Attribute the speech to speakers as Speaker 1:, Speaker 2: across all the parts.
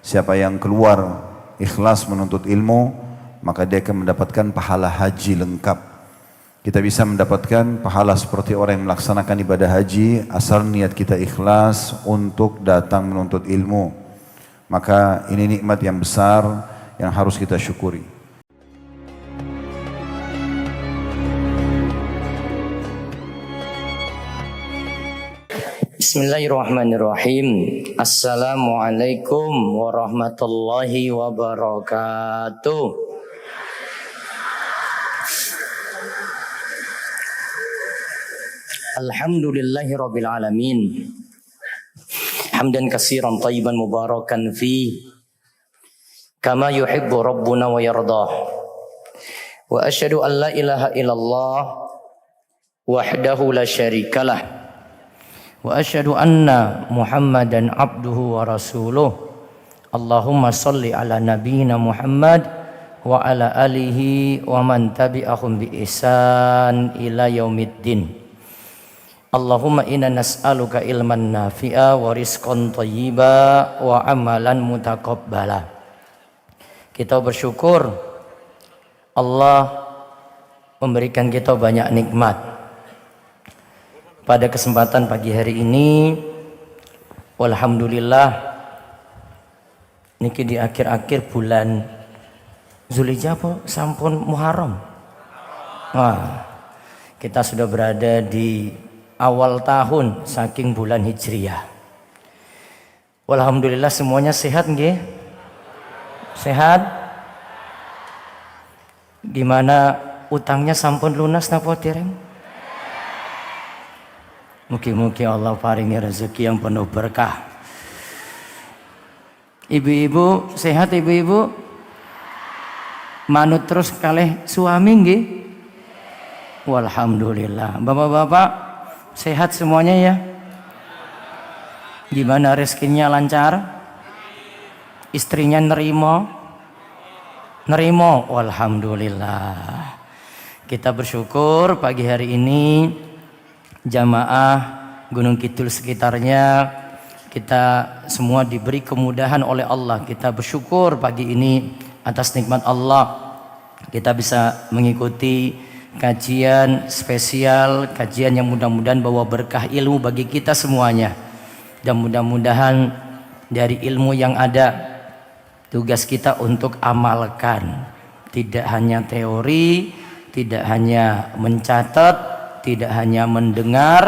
Speaker 1: Siapa yang keluar ikhlas menuntut ilmu, maka dia akan mendapatkan pahala haji lengkap. Kita bisa mendapatkan pahala seperti orang yang melaksanakan ibadah haji asal niat kita ikhlas untuk datang menuntut ilmu. Maka ini nikmat yang besar yang harus kita syukuri.
Speaker 2: Bismillahirrahmanirrahim. Assalamualaikum warahmatullahi wabarakatuh. Alhamdulillahirabbil alamin. Hamdan katsiran thayyiban mubarakan fi kama yuhibbu rabbuna wa yardah. Wa asyhadu an la ilaha illallah wahdahu la syarikalah. Wa asyhadu anna Muhammadan abduhu wa rasuluh. Allahumma salli ala nabiyyina Muhammad wa ala alihi wa man tabi'ahum bi ihsan ila yaumiddin. Allahumma inna nas'aluka ilman nafi'a wa rizqan thayyiba wa amalan mutaqabbala. Kita bersyukur Allah memberikan kita banyak nikmat. Pada kesempatan pagi hari ini, walhamdulillah, niki di akhir-akhir bulan Zulhijjah sampun Muharram. Wah, kita sudah berada di awal tahun saking bulan Hijriyah. Walhamdulillah semuanya sehat nggih? Sehat? Gimana utangnya sampun lunas napa dereng? Mugi-mugi Allah paringi rezeki yang penuh berkah. Ibu-ibu sehat, ibu-ibu? Manut terus kalih suami nggih? Walhamdulillah. Bapak-bapak sehat semuanya ya? Gimana rezekinya lancar? Istrinya nerimo? Nerimo? Walhamdulillah. Kita bersyukur pagi hari ini jamaah Gunung Kidul sekitarnya kita semua diberi kemudahan oleh Allah. Kita bersyukur pagi ini atas nikmat Allah. Kita bisa mengikuti kajian spesial, kajian yang mudah-mudahan bawa berkah ilmu bagi kita semuanya. Dan mudah-mudahan dari ilmu yang ada, tugas kita untuk amalkan. Tidak hanya teori, tidak hanya mencatat, tidak hanya mendengar,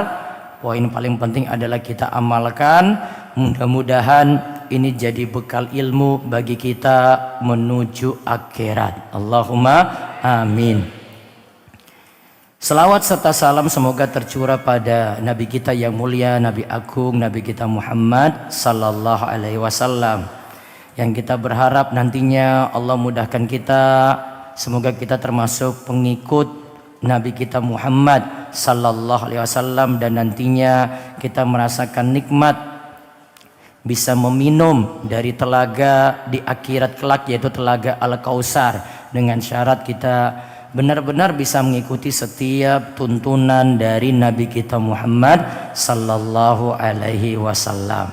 Speaker 2: poin paling penting adalah kita amalkan. Mudah-mudahan ini jadi bekal ilmu bagi kita menuju akhirat. Allahumma amin. Selawat serta salam semoga tercurah pada Nabi kita yang mulia, Nabi Agung, Nabi kita Muhammad sallallahu alaihi wasallam. Yang kita berharap nantinya Allah mudahkan kita, semoga kita termasuk pengikut Nabi kita Muhammad sallallahu alaihi wasallam, dan nantinya kita merasakan nikmat bisa meminum dari telaga di akhirat kelak, yaitu telaga Al-Kautsar, dengan syarat kita benar-benar bisa mengikuti setiap tuntunan dari Nabi kita Muhammad sallallahu alaihi wasallam.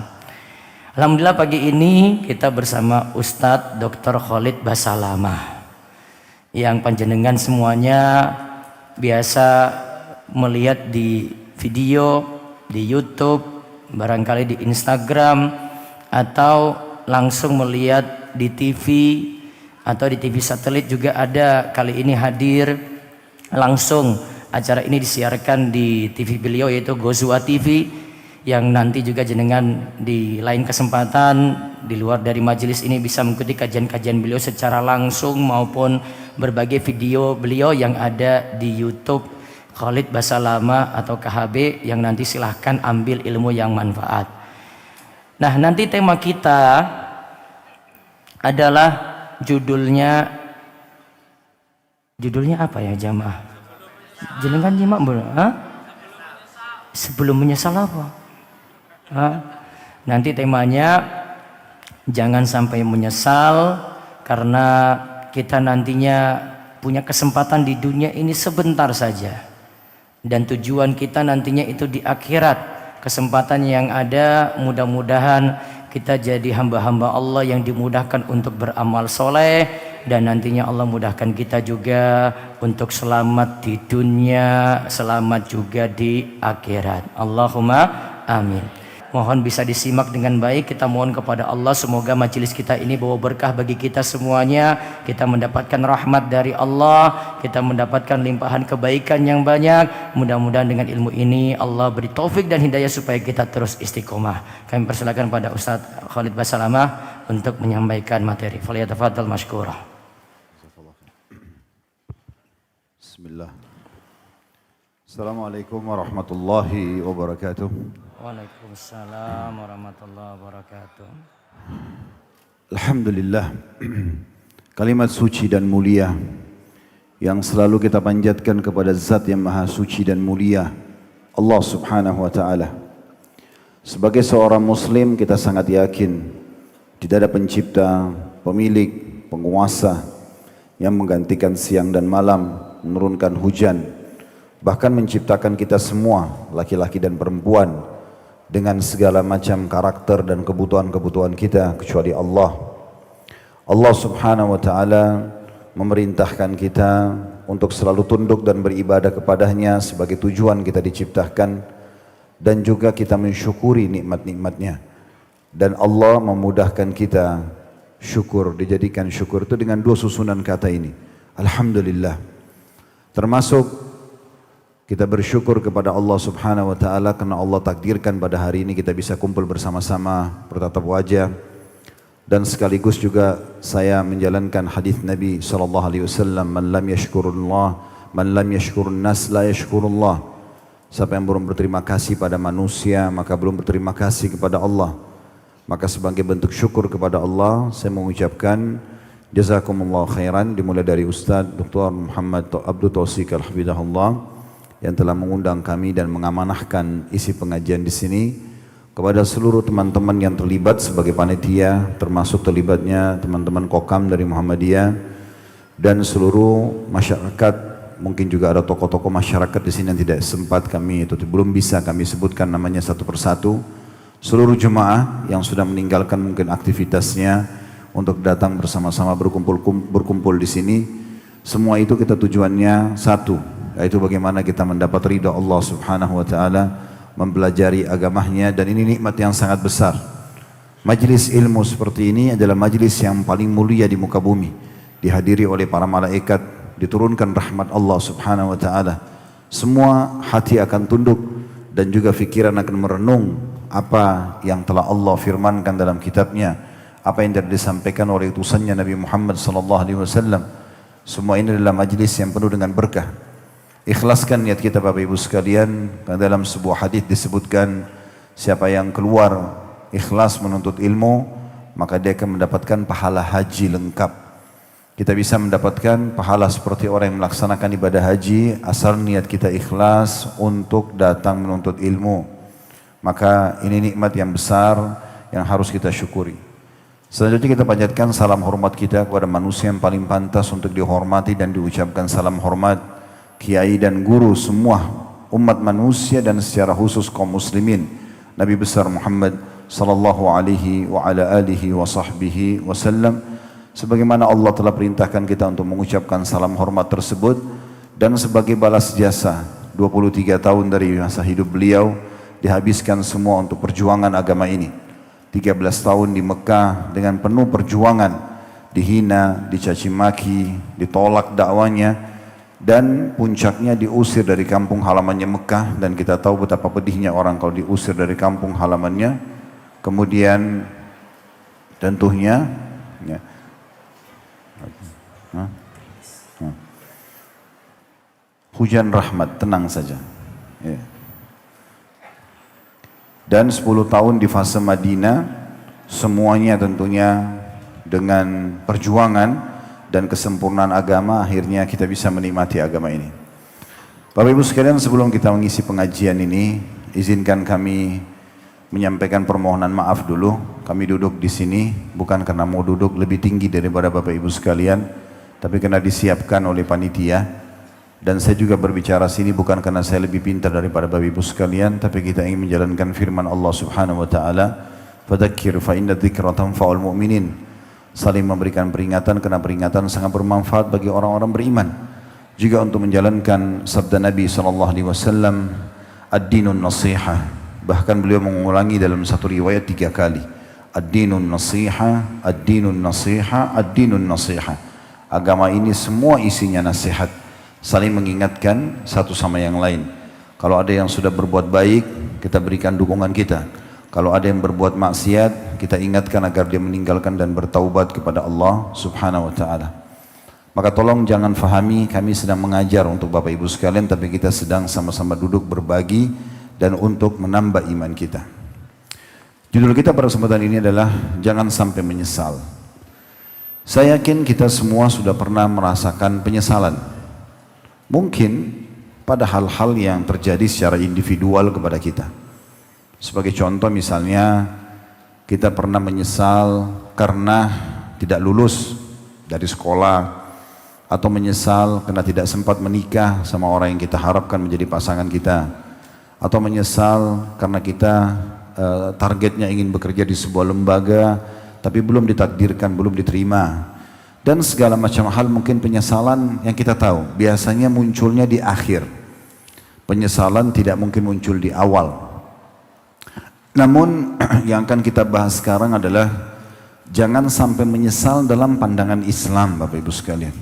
Speaker 2: Alhamdulillah pagi ini kita bersama Ustadz Dr. Khalid Basalamah yang panjenengan semuanya biasa melihat di video, di YouTube, barangkali di Instagram, atau langsung melihat di TV atau di TV satelit juga ada. Kali ini hadir langsung, acara ini disiarkan di TV beliau yaitu Gozua TV, yang nanti juga jenengan di lain kesempatan di luar dari majelis ini bisa mengikuti kajian-kajian beliau secara langsung maupun berbagai video beliau yang ada di YouTube Khalid Basalamah atau KHB, yang nanti silahkan ambil ilmu yang manfaat. Nah, nanti tema kita adalah judulnya apa ya jamaah? Jenengan nyimak belum? Sebelum menyesal apa? Nanti temanya jangan sampai menyesal, karena kita nantinya punya kesempatan di dunia ini sebentar saja, dan tujuan kita nantinya itu di akhirat. Kesempatan yang ada mudah-mudahan kita jadi hamba-hamba Allah yang dimudahkan untuk beramal soleh, dan nantinya Allah mudahkan kita juga untuk selamat di dunia, selamat juga di akhirat. Allahumma amin. Mohon bisa disimak dengan baik. Kita mohon kepada Allah semoga majelis kita ini bawa berkah bagi kita semuanya. Kita mendapatkan rahmat dari Allah, kita mendapatkan limpahan kebaikan yang banyak. Mudah-mudahan dengan ilmu ini Allah beri taufik dan hidayah supaya kita terus istiqomah. Kami persilakan pada Ustaz Khalid Basalamah untuk menyampaikan materi. Falyatafadhal mashkura.
Speaker 1: Bismillah. Assalamualaikum warahmatullahi wabarakatuh.
Speaker 2: Waalaikumsalam warahmatullahi wabarakatuh.
Speaker 1: Alhamdulillah, kalimat suci dan mulia yang selalu kita panjatkan kepada Zat yang Maha Suci dan Mulia, Allah Subhanahu wa Ta'ala. Sebagai seorang Muslim, kita sangat yakin tidak ada pencipta, pemilik, penguasa yang menggantikan siang dan malam, menurunkan hujan, bahkan menciptakan kita semua, laki-laki dan perempuan, dengan segala macam karakter dan kebutuhan-kebutuhan kita kecuali Allah. Allah Subhanahu wa Ta'ala memerintahkan kita untuk selalu tunduk dan beribadah kepadanya sebagai tujuan kita diciptakan, dan juga kita mensyukuri nikmat-nikmatnya. Dan Allah memudahkan kita syukur, dijadikan syukur itu dengan dua susunan kata ini, Alhamdulillah. Termasuk kita bersyukur kepada Allah Subhanahu wa Ta'ala karena Allah takdirkan pada hari ini kita bisa kumpul bersama-sama, bertatap wajah. Dan sekaligus juga saya menjalankan hadis Nabi SAW, man lam yashkurullah, man lam yashkurun nas la yashkurullah. Siapa yang belum berterima kasih pada manusia, maka belum berterima kasih kepada Allah. Maka sebagai bentuk syukur kepada Allah, saya mengucapkan jazakumullah khairan, dimulai dari Ustaz Dr. Muhammad Abdul Taufik Al-Hafidhahullah yang telah mengundang kami dan mengamanahkan isi pengajian di sini, kepada seluruh teman-teman yang terlibat sebagai panitia, termasuk terlibatnya teman-teman Kokam dari Muhammadiyah dan seluruh masyarakat. Mungkin juga ada tokoh-tokoh masyarakat di sini yang tidak sempat kami itu belum bisa kami sebutkan namanya satu persatu. Seluruh jemaah yang sudah meninggalkan mungkin aktivitasnya untuk datang bersama-sama berkumpul di sini. Semua itu kita tujuannya satu, yaitu bagaimana kita mendapat ridha Allah Subhanahu wa Ta'ala, mempelajari agamanya, dan ini nikmat yang sangat besar. Majlis ilmu seperti ini adalah majlis yang paling mulia di muka bumi, dihadiri oleh para malaikat, diturunkan rahmat Allah Subhanahu wa Ta'ala. Semua hati akan tunduk dan juga fikiran akan merenung apa yang telah Allah firmankan dalam kitabnya, apa yang telah disampaikan oleh utusannya Nabi Muhammad SAW. Semua ini adalah majlis yang penuh dengan berkah. Ikhlaskan niat kita Bapak Ibu sekalian, karena dalam sebuah hadis disebutkan siapa yang keluar ikhlas menuntut ilmu, maka dia akan mendapatkan pahala haji lengkap. Kita bisa mendapatkan pahala seperti orang yang melaksanakan ibadah haji asal niat kita ikhlas untuk datang menuntut ilmu. Maka ini nikmat yang besar yang harus kita syukuri. Selanjutnya kita panjatkan salam hormat kita kepada manusia yang paling pantas untuk dihormati dan diucapkan salam hormat, kiai dan guru semua umat manusia dan secara khusus kaum muslimin, Nabi besar Muhammad sallallahu alaihi wa ala alihi wa sahbihi wasallam. Sebagaimana Allah telah perintahkan kita untuk mengucapkan salam hormat tersebut, dan sebagai balas jasa 23 tahun dari masa hidup beliau dihabiskan semua untuk perjuangan agama ini. 13 tahun di Mekah dengan penuh perjuangan, dihina, dicaci maki, ditolak dakwanya, dan puncaknya diusir dari kampung halamannya Mekah. Dan kita tahu betapa pedihnya orang kalau diusir dari kampung halamannya. Kemudian tentunya ya, hujan rahmat, tenang saja ya. Dan 10 tahun di fase Madinah, semuanya tentunya dengan perjuangan dan kesempurnaan agama, akhirnya kita bisa menikmati agama ini. Bapak Ibu sekalian, sebelum kita mengisi pengajian ini, izinkan kami menyampaikan permohonan maaf dulu. Kami duduk di sini bukan karena mau duduk lebih tinggi daripada Bapak Ibu sekalian, tapi karena disiapkan oleh panitia. Dan saya juga berbicara sini bukan karena saya lebih pintar daripada Bapak Ibu sekalian, tapi kita ingin menjalankan firman Allah Subhanahu wa Ta'ala, Fadzakir fa inna dzikra tanfa'ul mu'minin. Saling memberikan peringatan karena peringatan sangat bermanfaat bagi orang-orang beriman. Juga untuk menjalankan sabda Nabi SAW, ad-dinun nasihah. Bahkan beliau mengulangi dalam satu riwayat 3 kali. Ad-dinun nasihah, ad-dinun nasihah, ad-dinun nasihah. Agama ini semua isinya nasihat. Saling mengingatkan satu sama yang lain. Kalau ada yang sudah berbuat baik, kita berikan dukungan kita. Kalau ada yang berbuat maksiat, kita ingatkan agar dia meninggalkan dan bertaubat kepada Allah Subhanahu wa taala. Maka tolong jangan fahami kami sedang mengajar untuk Bapak Ibu sekalian, tapi kita sedang sama-sama duduk berbagi dan untuk menambah iman kita. Judul kita pada kesempatan ini adalah jangan sampai menyesal. Saya yakin kita semua sudah pernah merasakan penyesalan. Mungkin pada hal-hal yang terjadi secara individual kepada kita. Sebagai contoh misalnya, kita pernah menyesal karena tidak lulus dari sekolah, atau menyesal karena tidak sempat menikah sama orang yang kita harapkan menjadi pasangan kita, atau menyesal karena kita targetnya ingin bekerja di sebuah lembaga tapi belum ditakdirkan, belum diterima, dan segala macam hal. Mungkin penyesalan yang kita tahu biasanya munculnya di akhir. Penyesalan tidak mungkin muncul di awal. Namun yang akan kita bahas sekarang adalah jangan sampai menyesal dalam pandangan Islam, Bapak Ibu sekalian.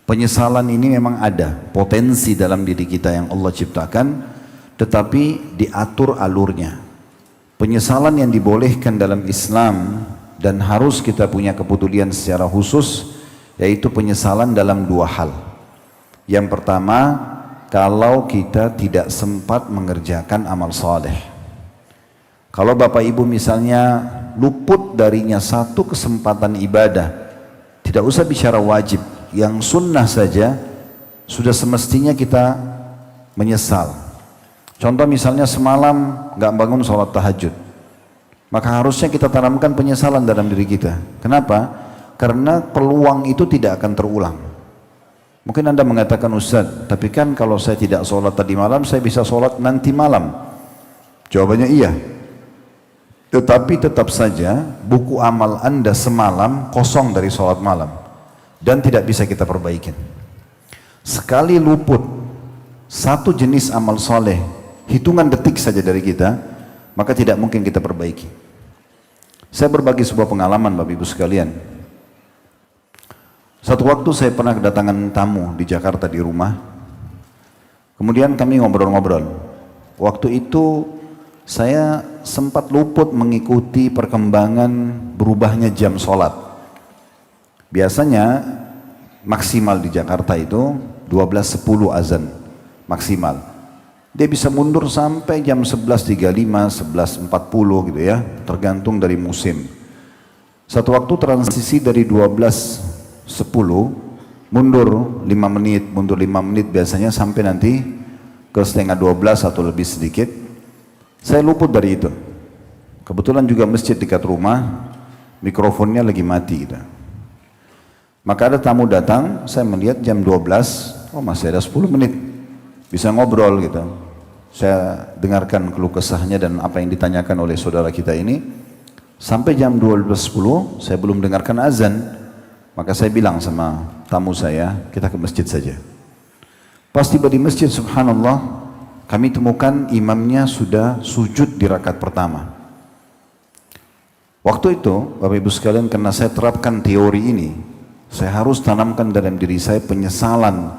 Speaker 1: Penyesalan ini memang ada potensi dalam diri kita yang Allah ciptakan, tetapi diatur alurnya. Penyesalan yang dibolehkan dalam Islam dan harus kita punya kepedulian secara khusus, yaitu penyesalan dalam 2 hal. Yang pertama, kalau kita tidak sempat mengerjakan amal saleh. Kalau Bapak Ibu misalnya luput darinya satu kesempatan ibadah, tidak usah bicara wajib, yang sunnah saja sudah semestinya kita menyesal. Contoh misalnya semalam nggak bangun sholat tahajud, maka harusnya kita tanamkan penyesalan dalam diri kita. Kenapa? Karena peluang itu tidak akan terulang. Mungkin Anda mengatakan, Ustaz, tapi kan kalau saya tidak sholat tadi malam, saya bisa sholat nanti malam. Jawabannya iya. Tetapi tetap saja buku amal Anda semalam kosong dari sholat malam dan tidak bisa kita perbaiki. Sekali luput satu jenis amal soleh, hitungan detik saja dari kita, maka tidak mungkin kita perbaiki. Saya berbagi sebuah pengalaman Bapak Ibu sekalian. Satu waktu saya pernah kedatangan tamu di Jakarta di rumah. Kemudian kami ngobrol-ngobrol. Waktu itu saya sempat luput mengikuti perkembangan berubahnya jam sholat. Biasanya maksimal di Jakarta itu 12.10 azan maksimal. Dia bisa mundur sampai jam 11.35, 11.40 gitu ya, tergantung dari musim. Satu waktu transisi dari 12.10 mundur 5 menit, mundur 5 menit biasanya sampai nanti ke setengah 12 atau lebih sedikit. Saya luput dari itu. Kebetulan juga masjid dekat rumah, mikrofonnya lagi mati gitu. Maka ada tamu datang, saya melihat jam 12, oh masih ada 10 menit, bisa ngobrol gitu. Saya dengarkan keluh kesahnya dan apa yang ditanyakan oleh saudara kita ini. Sampai jam 12.10 saya belum dengarkan azan. Maka saya bilang sama tamu saya, kita ke masjid saja. Pas tiba di masjid, subhanallah, kami temukan imamnya sudah sujud di rakaat pertama. Waktu itu, Bapak Ibu sekalian, karena saya terapkan teori ini, saya harus tanamkan dalam diri saya penyesalan.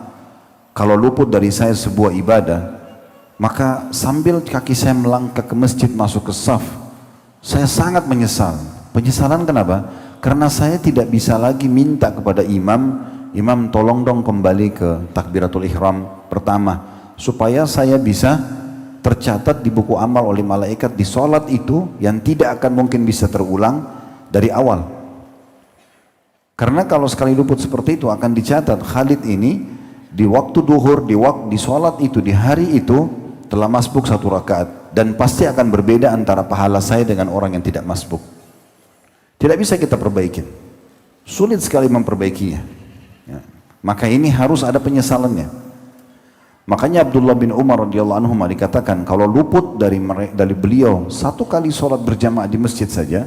Speaker 1: Kalau luput dari saya sebuah ibadah, maka sambil kaki saya melangkah ke masjid masuk ke saf, saya sangat menyesal. Penyesalan kenapa? Karena saya tidak bisa lagi minta kepada imam, imam tolong dong kembali ke takbiratul ihram pertama, supaya saya bisa tercatat di buku amal oleh malaikat di sholat itu yang tidak akan mungkin bisa terulang dari awal. Karena kalau sekali luput seperti itu akan dicatat, Khalid ini di waktu duhur, di sholat itu, di hari itu telah masbuk 1 rakaat, dan pasti akan berbeda antara pahala saya dengan orang yang tidak masbuk. Tidak bisa kita perbaiki, sulit sekali memperbaikinya ya. Maka ini harus ada penyesalannya. Makanya Abdullah bin Umar radhiyallahu anhu dikatakan kalau luput dari beliau satu kali sholat berjamaah di masjid saja,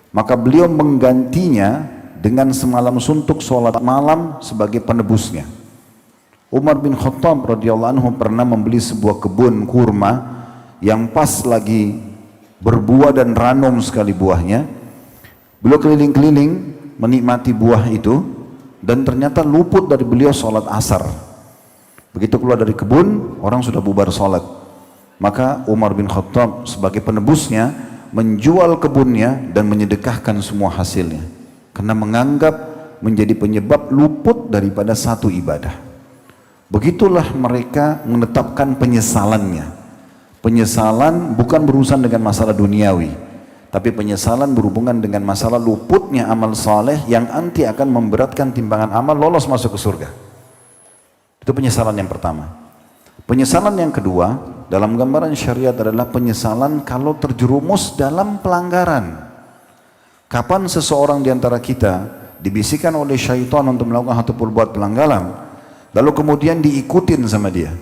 Speaker 1: maka beliau menggantinya dengan semalam suntuk sholat malam sebagai penebusnya. Umar bin Khattab radhiyallahu anhu pernah membeli sebuah kebun kurma yang pas lagi berbuah dan ranum sekali buahnya. Beliau keliling-keliling menikmati buah itu dan ternyata luput dari beliau sholat asar. Begitu keluar dari kebun, orang sudah bubar sholat. Maka Umar bin Khattab sebagai penebusnya menjual kebunnya dan menyedekahkan semua hasilnya, karena menganggap menjadi penyebab luput daripada satu ibadah. Begitulah mereka menetapkan penyesalannya. Penyesalan bukan berurusan dengan masalah duniawi, tapi penyesalan berhubungan dengan masalah luputnya amal saleh yang nanti akan memberatkan timbangan amal, lolos masuk ke surga. Itu penyesalan yang pertama. Penyesalan yang kedua dalam gambaran syariat adalah penyesalan kalau terjerumus dalam pelanggaran. Kapan seseorang di antara kita dibisikkan oleh syaitan untuk melakukan satu perbuatan pelanggaran, lalu kemudian diikutin sama dia.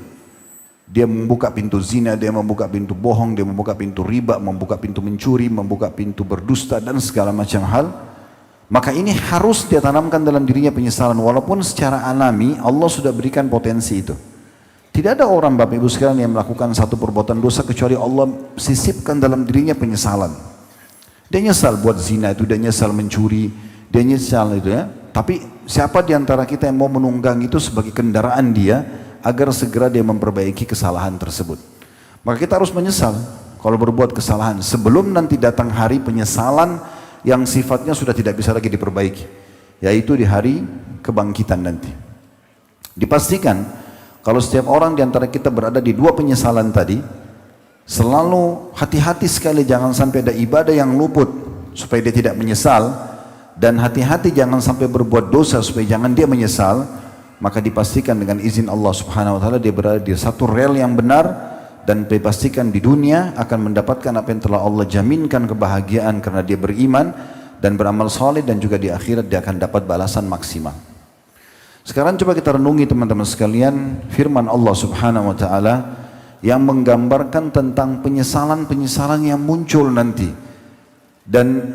Speaker 1: Dia membuka pintu zina, dia membuka pintu bohong, dia membuka pintu riba, membuka pintu mencuri, membuka pintu berdusta dan segala macam hal. Maka ini harus dia tanamkan dalam dirinya penyesalan, walaupun secara alami Allah sudah berikan potensi itu. Tidak ada orang Bapak Ibu sekalian yang melakukan satu perbuatan dosa kecuali Allah sisipkan dalam dirinya penyesalan. Dia nyesal buat zina itu, dia nyesal mencuri, dia nyesal itu ya. Tapi siapa di antara kita yang mau menunggang itu sebagai kendaraan dia agar segera dia memperbaiki kesalahan tersebut? Maka kita harus menyesal kalau berbuat kesalahan sebelum nanti datang hari penyesalan yang sifatnya sudah tidak bisa lagi diperbaiki, yaitu di hari kebangkitan nanti. Dipastikan kalau setiap orang di antara kita berada di dua penyesalan tadi, selalu hati-hati sekali jangan sampai ada ibadah yang luput supaya dia tidak menyesal, dan hati-hati jangan sampai berbuat dosa supaya jangan dia menyesal. Maka dipastikan dengan izin Allah Subhanahu wa taala dia berada di satu rel yang benar, dan dipastikan di dunia akan mendapatkan apa yang telah Allah jaminkan, kebahagiaan karena dia beriman dan beramal saleh, dan juga di akhirat dia akan dapat balasan maksimal. Sekarang coba kita renungi teman-teman sekalian firman Allah Subhanahu wa taala yang menggambarkan tentang penyesalan-penyesalan yang muncul nanti. Dan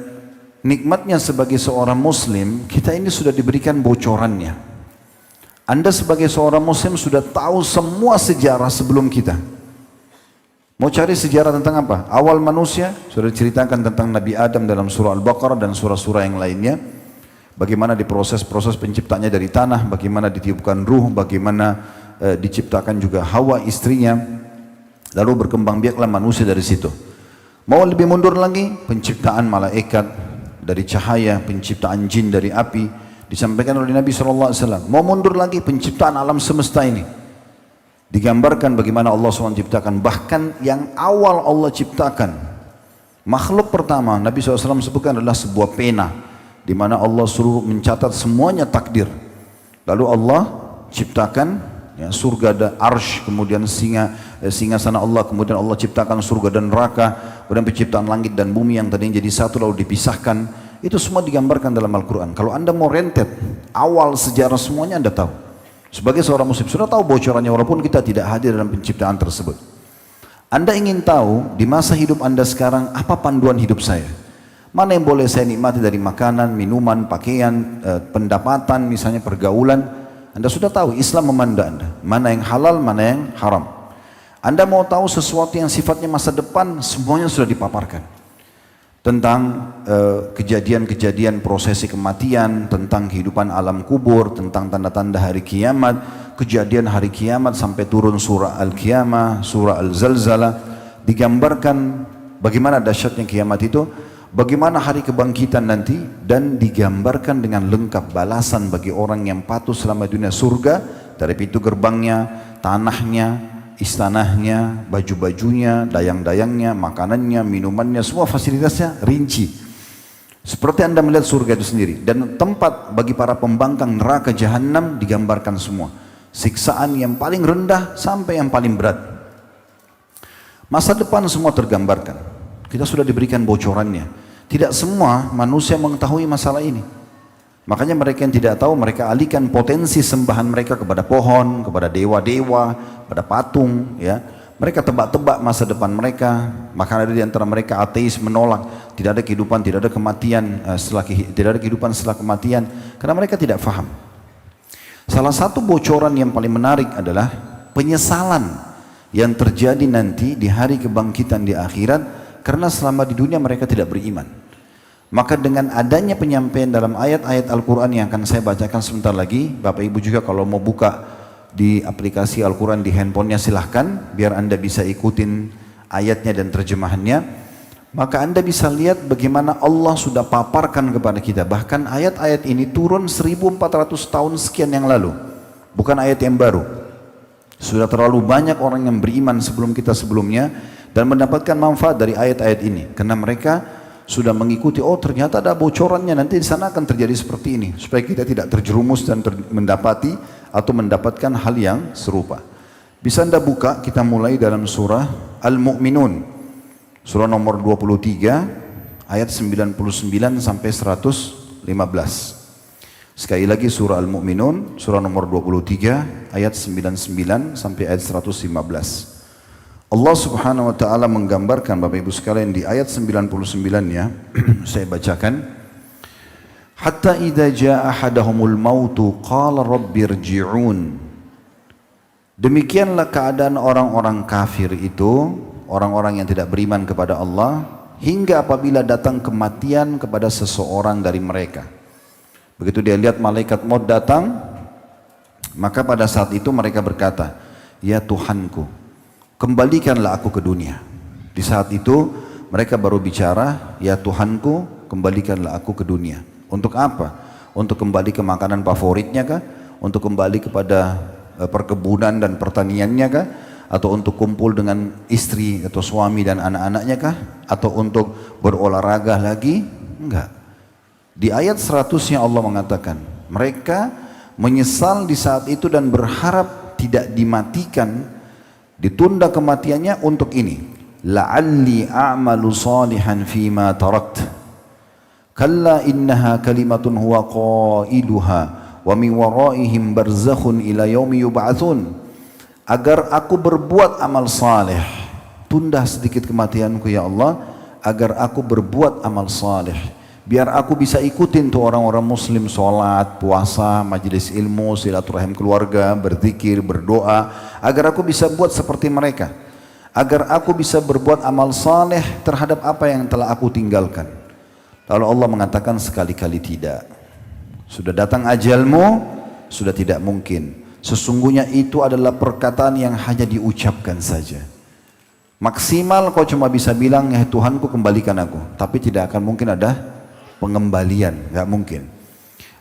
Speaker 1: nikmatnya sebagai seorang muslim, kita ini sudah diberikan bocorannya. Anda sebagai seorang muslim sudah tahu semua sejarah sebelum kita. Mau cari sejarah tentang apa? Awal manusia sudah diceritakan tentang Nabi Adam dalam surah Al-Baqarah dan surah-surah yang lainnya. Bagaimana diproses-proses penciptanya dari tanah, bagaimana ditiupkan ruh, bagaimana diciptakan juga Hawa istrinya. Lalu berkembang biaklah manusia dari situ. Mau lebih mundur lagi, penciptaan malaikat dari cahaya, penciptaan jin dari api, disampaikan oleh Nabi SAW. Mau mundur lagi, penciptaan alam semesta ini digambarkan bagaimana Allah SWT ciptakan. Bahkan yang awal Allah ciptakan, makhluk pertama Nabi SAW sebutkan adalah sebuah pena, di mana Allah suruh mencatat semuanya takdir. Lalu Allah ciptakan ya, surga dan arsh, kemudian singgasana Allah, kemudian Allah ciptakan surga dan neraka, kemudian penciptaan langit dan bumi yang tadinya jadi satu lalu dipisahkan. Itu semua digambarkan dalam Al-Quran. Kalau Anda mau rentet awal sejarah semuanya, Anda tahu. Sebagai seorang muslim sudah tahu bocorannya walaupun kita tidak hadir dalam penciptaan tersebut. Anda ingin tahu di masa hidup Anda sekarang apa panduan hidup saya? Mana yang boleh saya nikmati dari makanan, minuman, pakaian, pendapatan, misalnya pergaulan? Anda sudah tahu, Islam memandang Anda. Mana yang halal, mana yang haram. Anda mau tahu sesuatu yang sifatnya masa depan, semuanya sudah dipaparkan. Tentang kejadian-kejadian prosesi kematian, tentang kehidupan alam kubur, tentang tanda-tanda hari kiamat, kejadian hari kiamat sampai turun surah Al-Qiyamah, surah Al-Zalzalah, digambarkan bagaimana dahsyatnya kiamat itu, bagaimana hari kebangkitan nanti, dan digambarkan dengan lengkap balasan bagi orang yang patuh selama dunia, surga dari pintu gerbangnya, tanahnya, istanahnya, baju-bajunya, dayang-dayangnya, makanannya, minumannya, semua fasilitasnya rinci. Seperti Anda melihat surga itu sendiri. Dan tempat bagi para pembangkang neraka jahanam digambarkan semua. Siksaan yang paling rendah sampai yang paling berat. Masa depan semua tergambarkan. Kita sudah diberikan bocorannya. Tidak semua manusia mengetahui masalah ini. Makanya mereka yang tidak tahu, mereka alihkan potensi sembahan mereka kepada pohon, kepada dewa-dewa, pada patung, ya. Mereka tebak-tebak masa depan mereka. Maka ada di antara mereka ateis, menolak tidak ada kehidupan, tidak ada kematian, tidak ada kehidupan setelah kematian, karena mereka tidak faham. Salah satu bocoran yang paling menarik adalah penyesalan yang terjadi nanti di hari kebangkitan di akhirat, karena selama di dunia mereka tidak beriman. Maka dengan adanya penyampaian dalam ayat-ayat Al-Quran yang akan saya bacakan sebentar lagi, Bapak Ibu juga kalau mau buka di aplikasi Al-Quran di handphonenya silahkan, biar Anda bisa ikutin ayatnya dan terjemahannya. Maka Anda bisa lihat bagaimana Allah sudah paparkan kepada kita. Bahkan ayat-ayat ini turun 1400 tahun sekian yang lalu, bukan ayat yang baru. Sudah terlalu banyak orang yang beriman sebelum kita sebelumnya dan mendapatkan manfaat dari ayat-ayat ini, karena mereka sudah mengikuti, oh ternyata ada bocorannya, nanti di sana akan terjadi seperti ini, supaya kita tidak terjerumus dan mendapati atau mendapatkan hal yang serupa. Bisa Anda buka, kita mulai dalam surah Al-Mu'minun, surah nomor 23 ayat 99 sampai 115. Sekali lagi surah Al-Mu'minun, surah nomor 23 ayat 99 sampai ayat 115. Allah subhanahu wa ta'ala menggambarkan, Bapak Ibu sekalian, di ayat 99-nya, saya bacakan. Hatta idza jaa ahadahumul mautu qala rabbirji'un. Demikianlah keadaan orang-orang kafir itu, orang-orang yang tidak beriman kepada Allah, hingga apabila datang kematian kepada seseorang dari mereka. Begitu dia lihat malaikat maut datang, maka pada saat itu mereka berkata, ya Tuhanku, kembalikanlah aku ke dunia. Di saat itu mereka baru bicara, ya Tuhanku, kembalikanlah aku ke dunia. Untuk apa? Untuk kembali ke makanan favoritnya kah? Untuk kembali kepada perkebunan dan pertaniannya kah? Atau untuk kumpul dengan istri atau suami dan anak-anaknya kah? Atau untuk berolahraga lagi? Enggak. Di ayat 100-nya Allah mengatakan, mereka menyesal di saat itu dan berharap tidak dimatikan, ditunda kematiannya untuk ini. La'alli a'malu salihan fima tarakt. Kalla innaha kalimatun huwa qailuha wa min waraihim barzakhun ila yaumi yub'atsun. Agar aku berbuat amal saleh. Tunda sedikit kematianku ya Allah, agar aku berbuat amal saleh. Biar aku bisa ikutin tuh orang-orang muslim, sholat, puasa, majelis ilmu, silaturahim keluarga, berzikir, berdoa, agar aku bisa buat seperti mereka, agar aku bisa berbuat amal saleh terhadap apa yang telah aku tinggalkan. Lalu Allah mengatakan, sekali-kali tidak. Sudah datang ajalmu, sudah tidak mungkin. Sesungguhnya itu adalah perkataan yang hanya diucapkan saja. Maksimal kau cuma bisa bilang, ya Tuhanku kembalikan aku, tapi tidak akan mungkin ada pengembalian, nggak mungkin.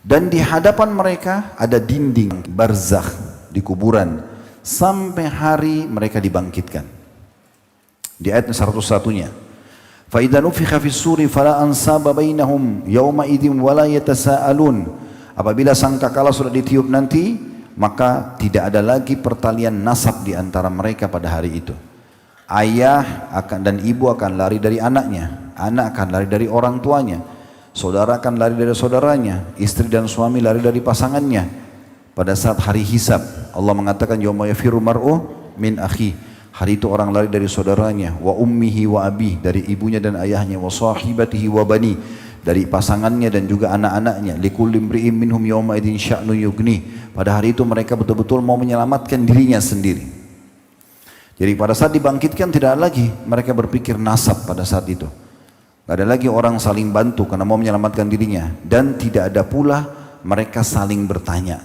Speaker 1: Dan di hadapan mereka ada dinding barzakh di kuburan sampai hari mereka dibangkitkan. Di ayat 101-nya, fa idza nufikha fis suri fala ansaba bainahum yauma idzin wala yatasaalun. Apabila sangkakala sudah ditiup nanti, maka tidak ada lagi pertalian nasab di antara mereka pada hari itu. Ayah akan dan ibu akan lari dari anaknya, anak akan lari dari orang tuanya, saudara akan lari dari saudaranya, istri dan suami lari dari pasangannya. Pada saat hari hisab, Allah mengatakan yauma yafiru mar'u min akhi. Hari itu orang lari dari saudaranya, wa ummihi wa abi, dari ibunya dan ayahnya, wa sahibatihi wa bani, dari pasangannya dan juga anak-anaknya. Likulli imri'in minhum yauma idzin sya'nu yughni. Pada hari itu mereka betul-betul mau menyelamatkan dirinya sendiri. Jadi pada saat dibangkitkan tidak ada lagi mereka berpikir nasab pada saat itu. Tidak ada lagi orang saling bantu karena mau menyelamatkan dirinya. Dan tidak ada pula mereka saling bertanya.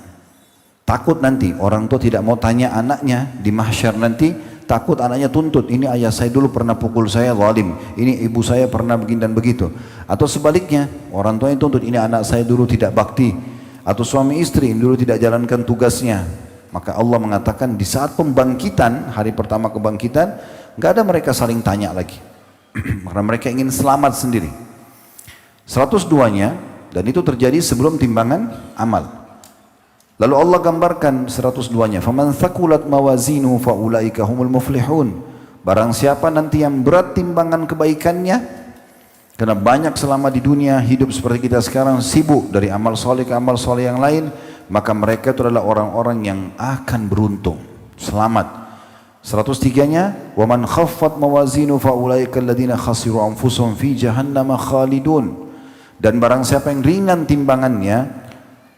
Speaker 1: Takut nanti orang tua tidak mau tanya anaknya di mahsyar nanti, takut anaknya tuntut, ini ayah saya dulu pernah pukul saya zalim, ini ibu saya pernah begini dan begitu. Atau sebaliknya, orang tuanya tuntut, ini anak saya dulu tidak bakti. Atau suami istri dulu tidak jalankan tugasnya. Maka Allah mengatakan di saat pembangkitan, hari pertama kebangkitan, nggak ada mereka saling tanya lagi. Karena mereka ingin selamat sendiri. 102-nya, dan itu terjadi sebelum timbangan amal. Lalu Allah gambarkan 102-nya, faman thaqulat mawazinu faulaika humul muflihun. Barang siapa nanti yang berat timbangan kebaikannya, Karena banyak selama di dunia hidup seperti kita sekarang sibuk dari amal soleh ke amal soleh yang lain, maka mereka itu adalah orang-orang yang akan beruntung, selamat. 103-nya, wa man khaffat mawazinu fa ulaika alladziina khasiru anfusahum fi jahannam khalidun. Dan barang siapa yang ringan timbangannya,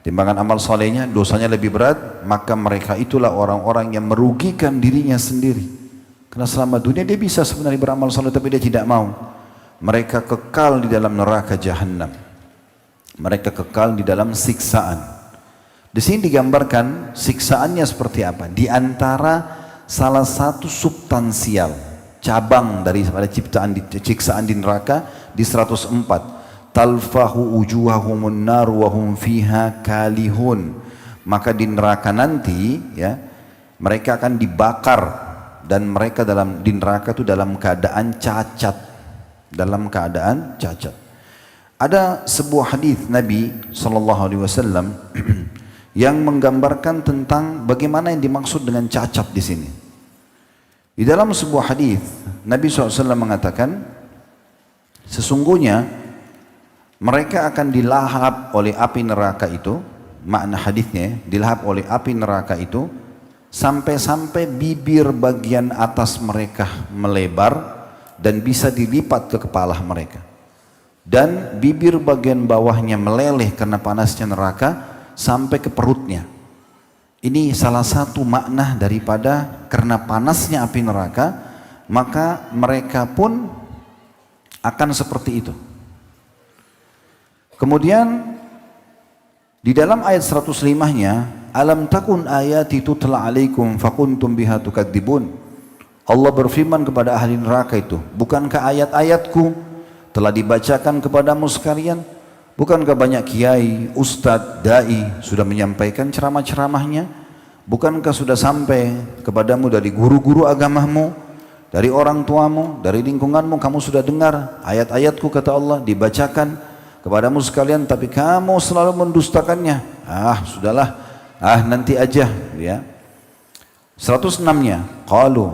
Speaker 1: timbangan amal solehnya, dosanya lebih berat, maka mereka itulah orang-orang yang merugikan dirinya sendiri. Karena selama dunia dia bisa sebenarnya beramal soleh tapi dia tidak mau. Mereka kekal di dalam neraka Jahannam. Mereka kekal di dalam siksaan. Di sini digambarkan siksaannya seperti apa. Di antara salah satu substansial cabang daripada siksaan di neraka di 104. Talfahu ujuhahumun nar wa hum fiha kalihun. Maka di neraka nanti ya, mereka akan dibakar dan mereka di neraka itu dalam keadaan cacat. Dalam keadaan cacat. Ada sebuah hadis Nabi SAW yang menggambarkan tentang bagaimana yang dimaksud dengan cacat di sini. Di dalam sebuah hadis Nabi SAW mengatakan, sesungguhnya mereka akan dilahap oleh api neraka itu. Makna hadisnya, dilahap oleh api neraka itu sampai-sampai bibir bagian atas mereka melebar dan bisa dilipat ke kepala mereka, dan bibir bagian bawahnya meleleh karena panasnya neraka sampai ke perutnya. Ini salah satu makna daripada karena panasnya api neraka, maka mereka pun akan seperti itu. Kemudian di dalam ayat 105-nya, alam takun ayati tutla alaikum fakuntum biha tukadzibun. Allah berfirman kepada ahli neraka itu, bukankah ayat-ayatku telah dibacakan kepadamu sekalian? Bukankah banyak kiai, ustadz, dai sudah menyampaikan ceramah-ceramahnya? Bukankah sudah sampai kepadamu dari guru-guru agamamu, dari orang tuamu, dari lingkunganmu, kamu sudah dengar ayat-ayatku, kata Allah, dibacakan kepadamu sekalian, tapi kamu selalu mendustakannya. Sudahlah, nanti aja ya. 106-nya, qalu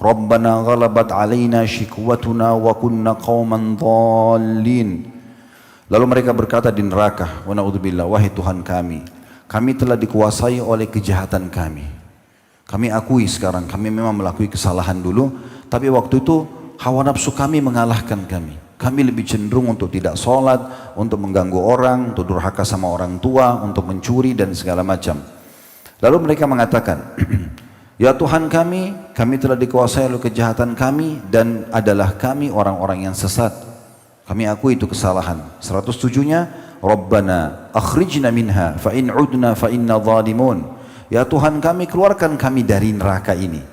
Speaker 1: Rabbana ghalabat alaina shikwatuna wa kunna qauman dhallin. Lalu mereka berkata di neraka, wa na'udzubillah, wahai Tuhan kami telah dikuasai oleh kejahatan kami. Kami akui sekarang kami memang melakukan kesalahan dulu, tapi waktu itu hawa nafsu kami mengalahkan kami. Kami lebih cenderung untuk tidak sholat, untuk mengganggu orang, untuk durhaka sama orang tua, untuk mencuri dan segala macam. Lalu mereka mengatakan, ya Tuhan kami telah dikuasai oleh kejahatan kami dan adalah kami orang-orang yang sesat. Kami akui itu kesalahan. 107-nya, Rabbana akhrijna minha fa in udna fa inna zalimun. Ya Tuhan kami, keluarkan kami dari neraka ini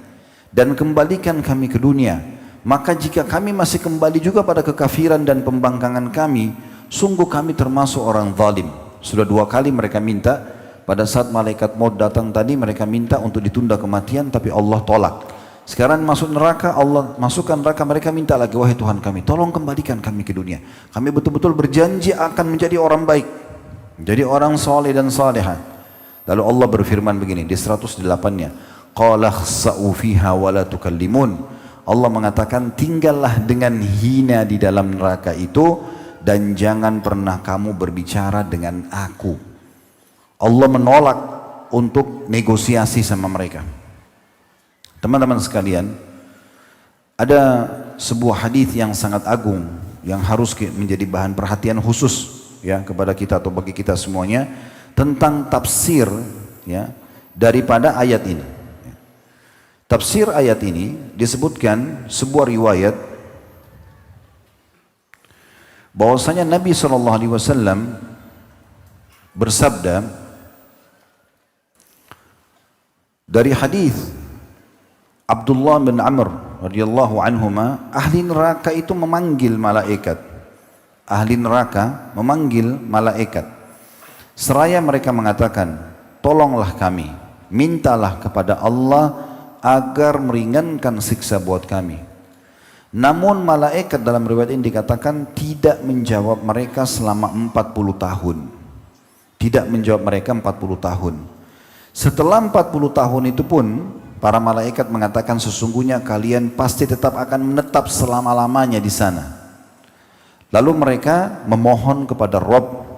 Speaker 1: dan kembalikan kami ke dunia. Maka jika kami masih kembali juga pada kekafiran dan pembangkangan kami, sungguh kami termasuk orang zalim. Sudah 2 kali mereka minta. Pada saat malaikat maut datang tadi, mereka minta untuk ditunda kematian, tapi Allah tolak. Sekarang masuk neraka, Allah masukkan neraka, mereka minta lagi, wahai Tuhan kami, tolong kembalikan kami ke dunia. Kami betul-betul berjanji akan menjadi orang baik, jadi orang soleh dan salihah. Lalu Allah berfirman begini di 108-nya, qala khsa'u fiha wa la tukallimun. Allah mengatakan, tinggallah dengan hina di dalam neraka itu dan jangan pernah kamu berbicara dengan aku. Allah menolak untuk negosiasi sama mereka. Teman-teman sekalian, ada sebuah hadis yang sangat agung yang harus menjadi bahan perhatian khusus ya kepada kita atau bagi kita semuanya tentang tafsir ya daripada ayat ini. Tafsir ayat ini disebutkan sebuah riwayat bahwasanya Nabi SAW bersabda dari hadis Abdullah bin Amr radhiyallahu anhuma, ahli neraka itu memanggil malaikat. Ahli neraka memanggil malaikat. Seraya mereka mengatakan, tolonglah kami, mintalah kepada Allah agar meringankan siksa buat kami. Namun malaikat dalam riwayat ini dikatakan tidak menjawab mereka selama 40 tahun. Tidak menjawab mereka 40 tahun. Setelah 40 tahun itu pun para malaikat mengatakan sesungguhnya kalian pasti tetap akan menetap selama-lamanya di sana. Lalu mereka memohon kepada Rabb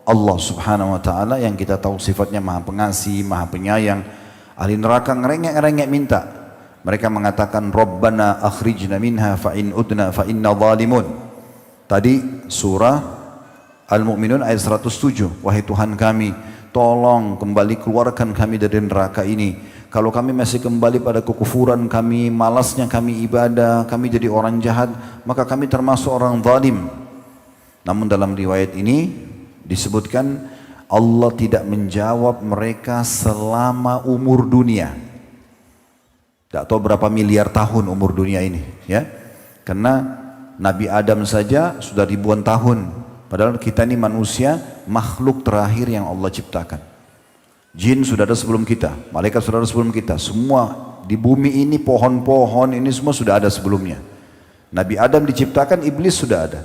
Speaker 1: Allah subhanahu wa ta'ala yang kita tahu sifatnya maha pengasih, maha penyayang. Ahli neraka ngerengek-ngerengek minta. Mereka mengatakan Rabbana akhrijna minha fa'in udna fa'inna zalimun. Tadi surah Al-Mu'minun ayat 107. Wahai Tuhan kami, tolong kembali keluarkan kami dari neraka ini. Kalau kami masih kembali pada kekufuran kami, malasnya kami ibadah, kami jadi orang jahat, maka kami termasuk orang zalim. Namun dalam riwayat ini disebutkan Allah tidak menjawab mereka selama umur dunia. Tidak tahu berapa miliar tahun umur dunia ini, ya. Karena Nabi Adam saja sudah ribuan tahun. Padahal kita ini manusia, makhluk terakhir yang Allah ciptakan. Jin sudah ada sebelum kita, malaikat sudah ada sebelum kita. Semua di bumi ini, pohon-pohon ini semua sudah ada sebelumnya. Nabi Adam diciptakan, iblis sudah ada.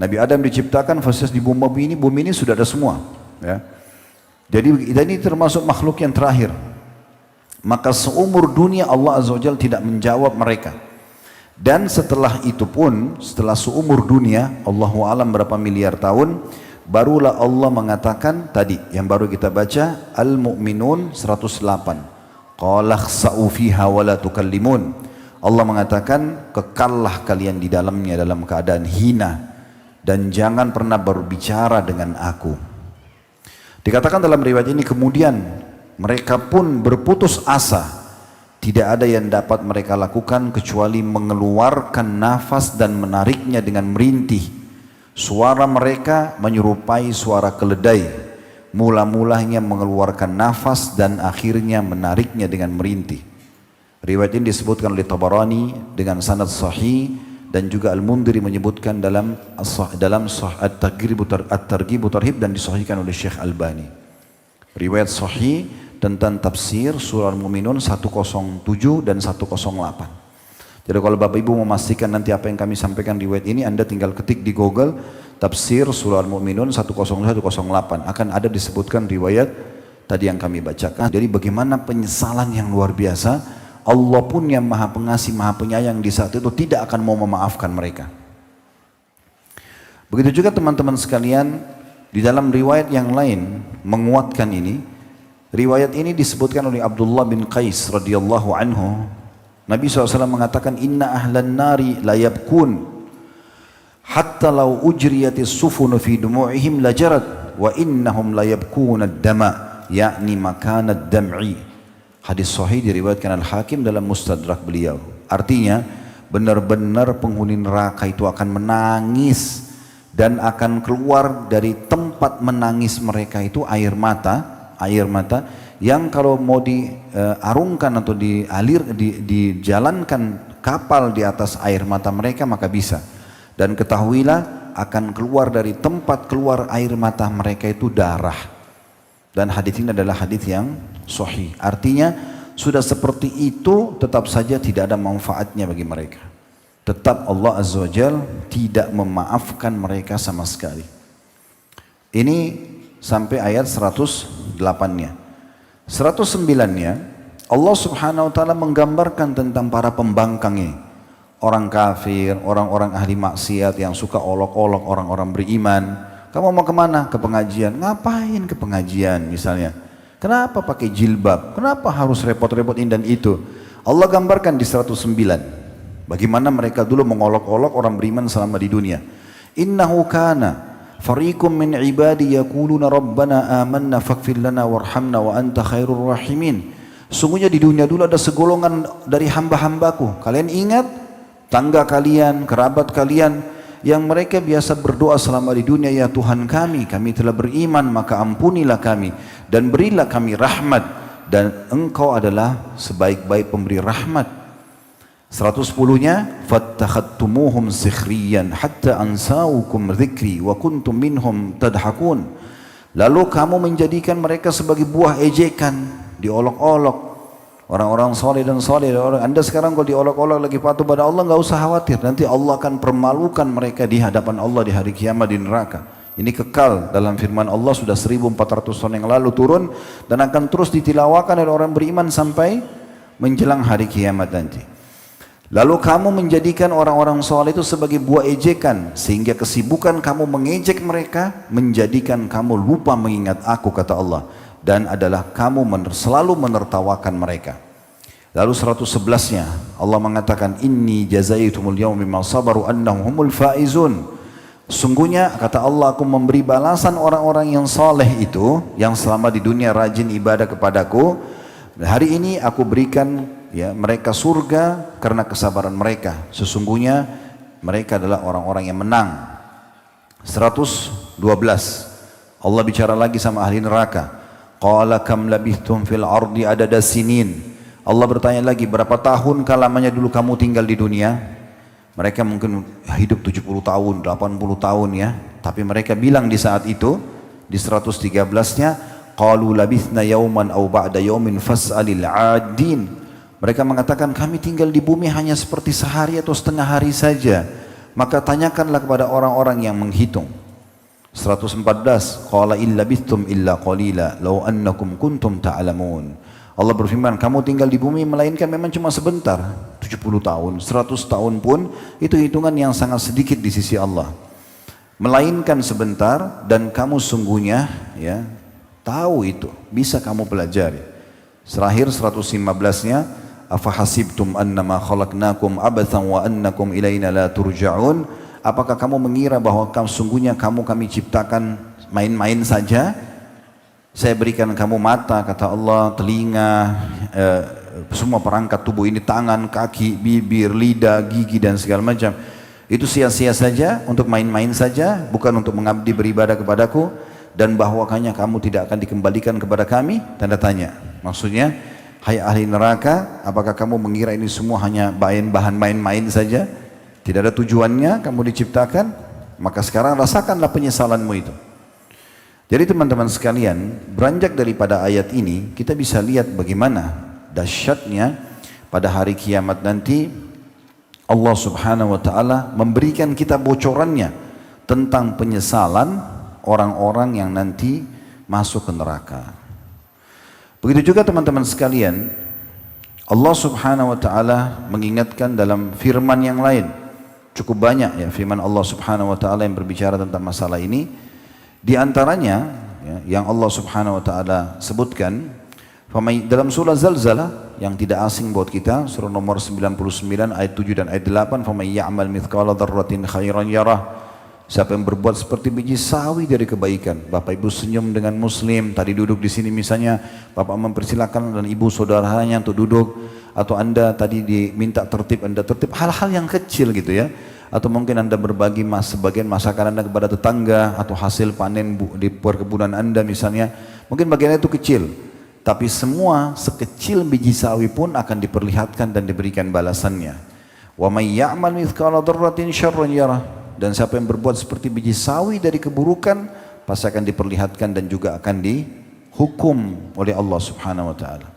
Speaker 1: Nabi Adam diciptakan, fasilitas di bumi ini sudah ada semua. Ya. Jadi kita ini termasuk makhluk yang terakhir. Maka seumur dunia Allah Azza wa Jalla tidak menjawab mereka. Dan setelah itu pun, setelah seumur dunia, Allahu alam berapa miliar tahun, barulah Allah mengatakan tadi yang baru kita baca Al-Mu'minun 108. Qala khsa'u fiha wa la tukallimun. Allah mengatakan kekallah kalian di dalamnya dalam keadaan hina dan jangan pernah berbicara dengan aku. Dikatakan dalam riwayat ini kemudian mereka pun berputus asa. Tidak ada yang dapat mereka lakukan kecuali mengeluarkan nafas dan menariknya dengan merintih. Suara mereka menyerupai suara keledai. Mula-mulanya mengeluarkan nafas dan akhirnya menariknya dengan merintih. Riwayat ini disebutkan oleh Tabarani dengan sanad sahih dan juga Al-Mundhiri menyebutkan dalam At-Targhib Tarhib dan disahihkan oleh Syekh Albani. Riwayat sahih tentang tafsir surah Al-Mu'minun 107 dan 108. Jadi kalau Bapak Ibu memastikan nanti apa yang kami sampaikan riwayat ini, Anda tinggal ketik di Google tafsir surah Al-Mu'minun 101-108, akan ada disebutkan riwayat tadi yang kami bacakan. Jadi bagaimana penyesalan yang luar biasa. Allah pun yang maha pengasih, maha penyayang di saat itu tidak akan mau memaafkan mereka. Begitu juga teman-teman sekalian, di dalam riwayat yang lain menguatkan ini. Riwayat ini disebutkan oleh Abdullah bin Qais radhiyallahu anhu. Nabi SAW mengatakan, Inna ahlan nari la yabkun hatta law ujriyatis sufunu fi dumu'ihim lajarat wa innahum la yabkuna ad-dama, yakni makana ad-dam'i. Hadis sahih diriwayatkan Al-Hakim dalam Mustadrak beliau. Artinya benar-benar penghuni neraka itu akan menangis dan akan keluar dari tempat menangis mereka itu air mata yang kalau mau diarungkan atau dijalankan kapal di atas air mata mereka maka bisa. Dan ketahuilah akan keluar dari tempat keluar air mata mereka itu darah. Dan hadis ini adalah hadis yang sahih. Artinya sudah seperti itu tetap saja tidak ada manfaatnya bagi mereka. Tetap Allah Azza wa Jalla tidak memaafkan mereka sama sekali. Ini sampai ayat 108-nya. 109-nya Allah Subhanahu wa taala menggambarkan tentang para pembangkangnya. Orang kafir, orang-orang ahli maksiat yang suka olok-olok orang-orang beriman. Kamu mau kemana? Ke pengajian. Ngapain ke pengajian misalnya? Kenapa pakai jilbab? Kenapa harus repot-repot ini dan itu? Allah gambarkan di 109. Bagaimana mereka dulu mengolok-olok orang beriman selama di dunia. Innahu kana fariqum min ibadi yaquluna rabbana amanna faghfir lana warhamna wa anta khairur rahimin. Sungguhnya di dunia dulu ada segolongan dari hamba-hambaku. Kalian ingat tangga kalian, kerabat kalian yang mereka biasa berdoa selama di dunia, ya Tuhan kami telah beriman maka ampunilah kami dan berilah kami rahmat dan engkau adalah sebaik-baik pemberi rahmat. 110-nya fattakhadtumuhum sikhriyan hatta ansaukum dzikri wa kuntum minhum tadhakun. Lalu kamu menjadikan mereka sebagai buah ejekan, diolok-olok. Orang-orang soleh dan soleh, Anda sekarang kalau diolok-olok lagi patuh pada Allah, enggak usah khawatir, nanti Allah akan permalukan mereka di hadapan Allah di hari kiamat di neraka. Ini kekal dalam firman Allah sudah 1400 tahun yang lalu turun dan akan terus ditilawakan oleh orang beriman sampai menjelang hari kiamat nanti. Lalu kamu menjadikan orang-orang soleh itu sebagai buah ejekan, sehingga kesibukan kamu mengejek mereka menjadikan kamu lupa mengingat aku, kata Allah, dan adalah kamu selalu menertawakan mereka. Lalu 111-nya Allah mengatakan, inni jazaitumul yawma bima sabaru annahum humul faizun. Sungguhnya kata Allah, aku memberi balasan orang-orang yang soleh itu, yang selama di dunia rajin ibadah kepadaku. Hari ini aku berikan mereka surga karena kesabaran mereka. Sesungguhnya mereka adalah orang-orang yang menang. 112 Allah bicara lagi sama ahli neraka. Qala kam labithtum fil ardi adada sinin. Allah bertanya lagi, berapa tahun lamanya dulu kamu tinggal di dunia? Mereka mungkin hidup 70 tahun, 80 tahun ya. Tapi mereka bilang di saat itu, di 113-nya, qalu labithna yawman aw ba'da yawmin fas'alil 'adin. Mereka mengatakan, kami tinggal di bumi hanya seperti sehari atau setengah hari saja. Maka tanyakanlah kepada orang-orang yang menghitung. 114, qala illa bithtum illa qalila law annakum kuntum ta'lamun. Allah berfirman, kamu tinggal di bumi melainkan memang cuma sebentar, 70 tahun, 100 tahun pun itu hitungan yang sangat sedikit di sisi Allah. Melainkan sebentar, dan kamu sungguhnya tahu itu, bisa kamu pelajari. Terakhir 115-nya, afahasibtum annama khalaqnakum abathan wa annakum ilaina la turja'un. Apakah kamu mengira bahwa sungguhnya kami ciptakan main-main saja? Saya berikan kamu mata, kata Allah, telinga, semua perangkat tubuh ini, tangan, kaki, bibir, lidah, gigi dan segala macam. Itu sia-sia saja, untuk main-main saja, bukan untuk mengabdi beribadah kepadaku. Dan bahwakanya kamu tidak akan dikembalikan kepada kami? Tanda tanya. Maksudnya, hai ahli neraka, apakah kamu mengira ini semua hanya bahan main-main saja? Tidak ada tujuannya kamu diciptakan? Maka sekarang rasakanlah penyesalanmu itu. Jadi teman-teman sekalian, beranjak daripada ayat ini, kita bisa lihat bagaimana dahsyatnya pada hari kiamat nanti Allah subhanahu wa ta'ala memberikan kita bocorannya tentang penyesalan orang-orang yang nanti masuk ke neraka. Begitu juga teman-teman sekalian, Allah subhanahu wa ta'ala mengingatkan dalam firman yang lain. Cukup banyak ya firman Allah subhanahu wa ta'ala yang berbicara tentang masalah ini. Di antaranya yang Allah subhanahu wa ta'ala sebutkan dalam surah Zalzalah yang tidak asing buat kita, surah nomor 99 ayat 7 dan ayat 8, فَمَنْ يَعْمَلْ مِثْقَالَ ذَرَّةٍ خَيْرًا يَرَهُ. Siapa yang berbuat seperti biji sawi dari kebaikan. Bapak ibu senyum dengan muslim, tadi duduk di sini misalnya, bapak mempersilakan dan ibu saudaranya untuk duduk, atau anda tadi diminta tertib, anda tertib, hal-hal yang kecil gitu ya. Atau mungkin anda berbagi sebagian masakan anda kepada tetangga, atau hasil panen di perkebunan anda misalnya, mungkin bagian itu kecil, tapi semua sekecil biji sawi pun akan diperlihatkan dan diberikan balasannya. Wa may ya'mal mithqala dzarratin syarran yarah. Dan siapa yang berbuat seperti biji sawi dari keburukan, pasti akan diperlihatkan dan juga akan dihukum oleh Allah subhanahu wa ta'ala.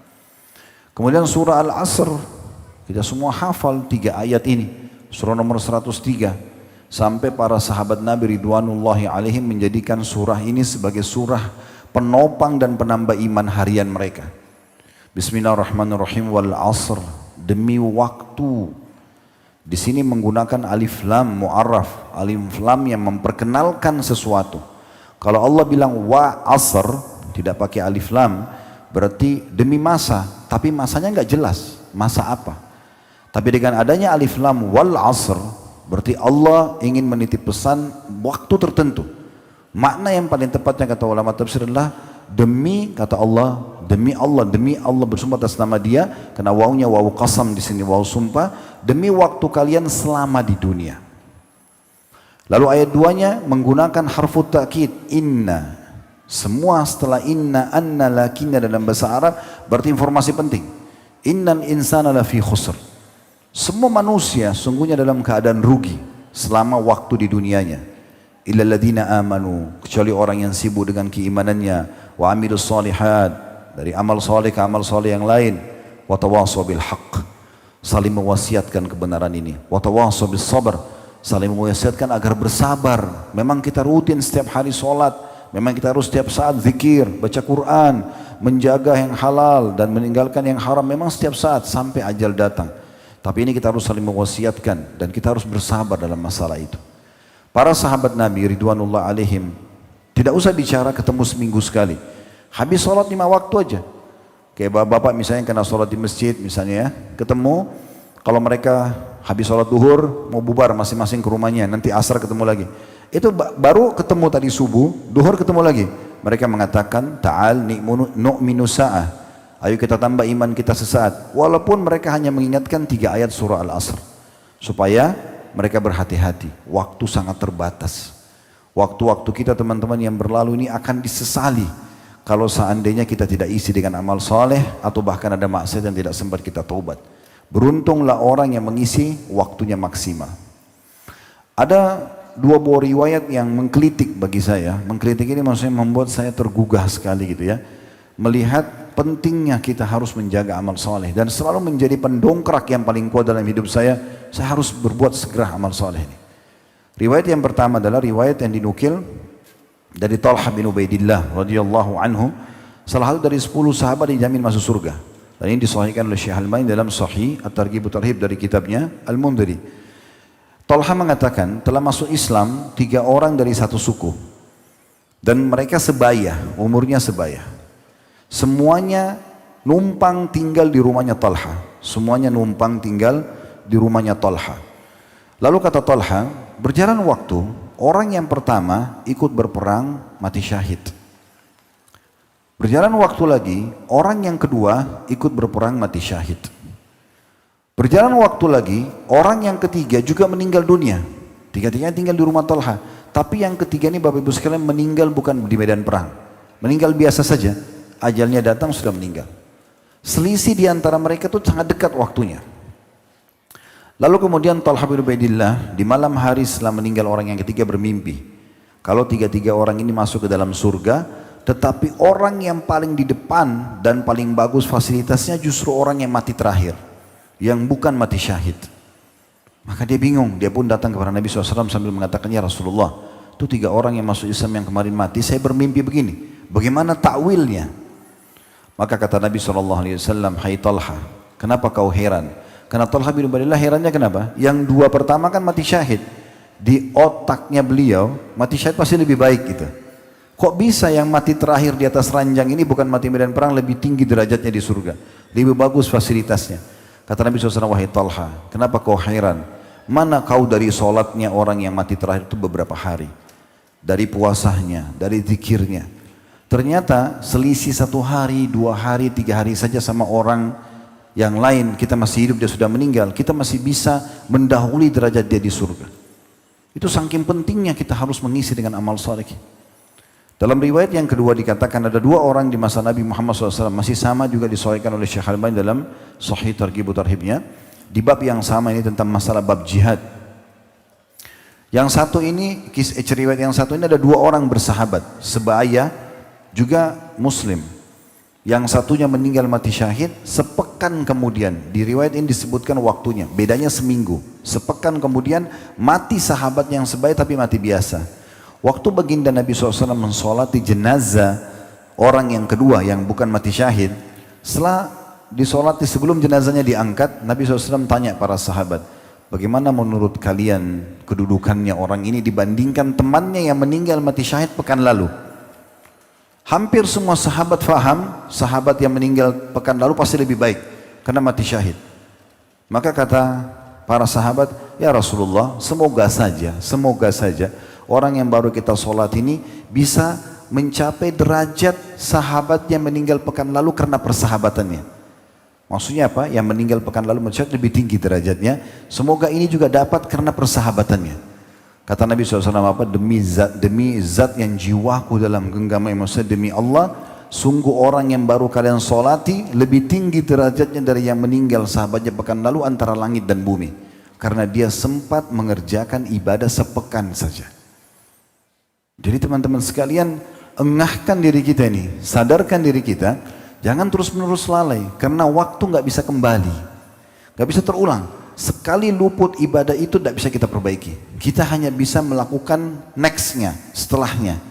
Speaker 1: Kemudian surah Al-Asr, kita semua hafal 3 ayat ini. Surah nomor 103, sampai para sahabat Nabi Ridwanullahi alaihim menjadikan surah ini sebagai surah penopang dan penambah iman harian mereka. Bismillahirrahmanirrahim, wal asr, demi waktu. Di sini menggunakan alif lam mu'arraf, alif lam yang memperkenalkan sesuatu. Kalau Allah bilang wa asr, tidak pakai alif lam, berarti demi masa, tapi masanya enggak jelas, masa apa. Tapi dengan adanya alif lam wal asr, berarti Allah ingin menitip pesan waktu tertentu. Makna yang paling tepatnya kata ulama tafsir adalah demi, kata Allah, demi Allah bersumpah atas nama Dia, karena wawunya wawu qasam di sini, wawu sumpah, demi waktu kalian selama di dunia. Lalu ayat 2-nya menggunakan harfu ta'kid, inna. Semua setelah inna, anna, lakinna dalam bahasa Arab berarti informasi penting. Innal insana lafi khusr. Semua manusia sungguhnya dalam keadaan rugi selama waktu di dunianya. Illal ladzina amanu, kecuali orang yang sibuk dengan keimanannya, wa amilus solihat, dari amal soleh ke amal soleh yang lain, wa tawassaw bil haqq, saling mewasiatkan kebenaran ini, wa tawassaw bis sabr, saling mewasiatkan agar bersabar. Memang kita rutin setiap hari sholat, memang kita harus setiap saat zikir, baca Quran, menjaga yang halal dan meninggalkan yang haram, memang setiap saat sampai ajal datang. Tapi ini kita harus saling mewasiatkan dan kita harus bersabar dalam masalah itu. Para sahabat Nabi ridwanullah alaihim tidak usah bicara ketemu seminggu sekali. Habis sholat 5 waktu aja. Kayak bapak-bapak misalnya kena sholat di masjid misalnya ya, ketemu, kalau mereka habis sholat duhur mau bubar masing-masing ke rumahnya, nanti asar ketemu lagi. Itu baru ketemu tadi subuh, duhur ketemu lagi. Mereka mengatakan, ta'al nu'minu sa'ah. Ayo kita tambah iman kita sesaat. Walaupun mereka hanya mengingatkan 3 ayat surah Al-Asr. Supaya mereka berhati-hati. Waktu sangat terbatas. Waktu-waktu kita teman-teman yang berlalu ini akan disesali. Kalau seandainya kita tidak isi dengan amal soleh. Atau bahkan ada maksiat yang tidak sempat kita taubat. Beruntunglah orang yang mengisi waktunya maksimal. Ada 2 buah riwayat yang mengkritik bagi saya. Mengkritik ini maksudnya membuat saya tergugah sekali gitu ya. Melihat pentingnya kita harus menjaga amal soleh. Dan selalu menjadi pendongkrak yang paling kuat dalam hidup saya harus berbuat segera amal soleh ini. Riwayat yang pertama adalah riwayat yang dinukil dari Talha bin Ubaidillah radhiyallahu anhu. Salah satu dari 10 sahabat dijamin masuk surga. Dan ini disahihkan oleh Syekh Al-Albani dalam Sahih At-Targhib At-Tarhib dari kitabnya Al-Mundhiri. Talha mengatakan telah masuk Islam 3 orang dari satu suku. Dan mereka sebaya, umurnya sebaya. Semuanya numpang tinggal di rumahnya Talha. Semuanya numpang tinggal di rumahnya Talha. Lalu kata Talha, berjalan waktu, orang yang pertama ikut berperang mati syahid. Berjalan waktu lagi, orang yang kedua ikut berperang mati syahid. Berjalan waktu lagi, orang yang ketiga juga meninggal dunia. Tiga-tiganya tinggal di rumah Talha. Tapi yang ketiga ini Bapak Ibu sekalian meninggal bukan di medan perang. Meninggal biasa saja. Ajalnya datang sudah meninggal. Selisih di antara mereka itu sangat dekat waktunya. Lalu kemudian Talha bin Ubaidillah di malam hari setelah meninggal orang yang ketiga bermimpi. Kalau 3 orang ini masuk ke dalam surga, tetapi orang yang paling di depan dan paling bagus fasilitasnya justru orang yang mati terakhir. Yang bukan mati syahid. Maka dia bingung, dia pun datang kepada Nabi SAW sambil mengatakan, ya Rasulullah, itu 3 orang yang masuk Islam yang kemarin mati, saya bermimpi begini, bagaimana takwilnya? Maka kata Nabi SAW, hai Talha, kenapa kau heran? Karena Talha bin Ubaidillah herannya kenapa? Yang 2 pertama kan mati syahid. Di otaknya beliau, mati syahid pasti lebih baik gitu. Kok bisa yang mati terakhir di atas ranjang ini bukan mati medan perang, lebih tinggi derajatnya di surga? Lebih bagus fasilitasnya. Kata Nabi SAW, wahai Talha, kenapa kau heran? Mana kau dari sholatnya orang yang mati terakhir itu beberapa hari? Dari puasanya, dari zikirnya. Ternyata selisih 1 hari, 2 hari, 3 hari saja sama orang yang lain, kita masih hidup, dia sudah meninggal, kita masih bisa mendahului derajat dia di surga. Itu saking pentingnya kita harus mengisi dengan amal saleh. Dalam riwayat yang kedua dikatakan ada 2 orang di masa Nabi Muhammad SAW, masih sama juga disahihkan oleh Syekh Al-Albani dalam Sahih Targhib Tarhibnya, di bab yang sama ini tentang masalah bab jihad. Yang satu ini, riwayat yang satu ini ada 2 orang bersahabat, sebaya juga muslim. Yang satunya meninggal mati syahid sepekan kemudian. Di riwayat ini disebutkan waktunya, bedanya seminggu. Sepekan kemudian mati sahabat yang sebaya tapi mati biasa. Waktu baginda Nabi SAW mensolati jenazah orang yang kedua yang bukan mati syahid, setelah disolati sebelum jenazahnya diangkat, Nabi SAW tanya para sahabat, bagaimana menurut kalian kedudukannya orang ini dibandingkan temannya yang meninggal mati syahid pekan lalu? Hampir semua sahabat faham, sahabat yang meninggal pekan lalu pasti lebih baik karena mati syahid. Maka kata para sahabat, ya Rasulullah, semoga saja orang yang baru kita sholat ini bisa mencapai derajat sahabat yang meninggal pekan lalu karena persahabatannya. Maksudnya apa? Yang meninggal pekan lalu mencapai lebih tinggi derajatnya. Semoga ini juga dapat karena persahabatannya. Kata Nabi SAW apa? Demi zat yang jiwaku dalam genggaman, maksudnya demi Allah, sungguh orang yang baru kalian solati lebih tinggi derajatnya dari yang meninggal sahabatnya pekan lalu antara langit dan bumi. Karena dia sempat mengerjakan ibadah sepekan saja. Jadi teman-teman sekalian, engahkan diri kita ini, sadarkan diri kita, jangan terus-menerus lalai, karena waktu nggak bisa kembali, nggak bisa terulang. Sekali luput ibadah itu tidak bisa kita perbaiki. Kita hanya bisa melakukan nextnya, setelahnya.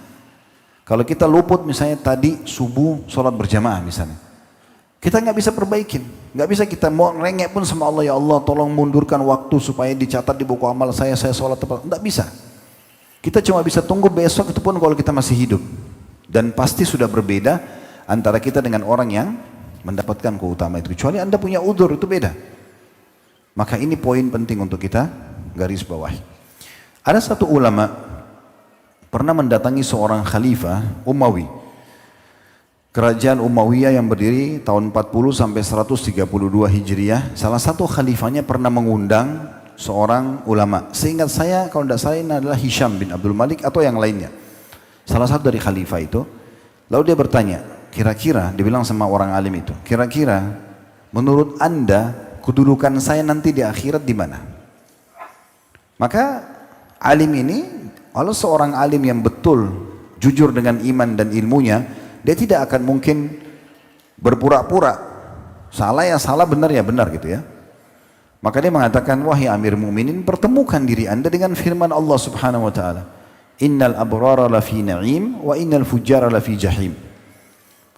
Speaker 1: Kalau kita luput misalnya tadi subuh sholat berjamaah misalnya, kita nggak bisa perbaikin. Nggak bisa kita mau ngerengek pun sama Allah, ya Allah tolong mundurkan waktu supaya dicatat di buku amal saya sholat tepat. Nggak bisa. Kita cuma bisa tunggu besok, itu pun kalau kita masih hidup. Dan pasti sudah berbeda antara kita dengan orang yang mendapatkan keutamaan itu. Kecuali Anda punya udzur, itu beda. Maka ini poin penting untuk kita garis bawahi. Ada satu ulama pernah mendatangi seorang khalifah Umawi. Kerajaan Umayyah yang berdiri tahun 40 sampai 132 Hijriah. Salah satu khalifahnya pernah mengundang seorang ulama. Seingat saya kalau tidak salah ini adalah Hisham bin Abdul Malik atau yang lainnya. Salah satu dari khalifah itu. Lalu dia bertanya, kira-kira, dia bilang sama orang alim itu, kira-kira menurut Anda kedudukan saya nanti di akhirat di mana? Maka alim ini, kalau seorang alim yang betul, jujur dengan iman dan ilmunya, dia tidak akan mungkin berpura-pura. Salah ya salah, benar ya benar gitu ya. Maka dia mengatakan, wahai Amir Mu'minin, pertemukan diri Anda dengan firman Allah Subhanahu wa taala. Innal abrara lafi na'im wa innal fujjara lafi jahim.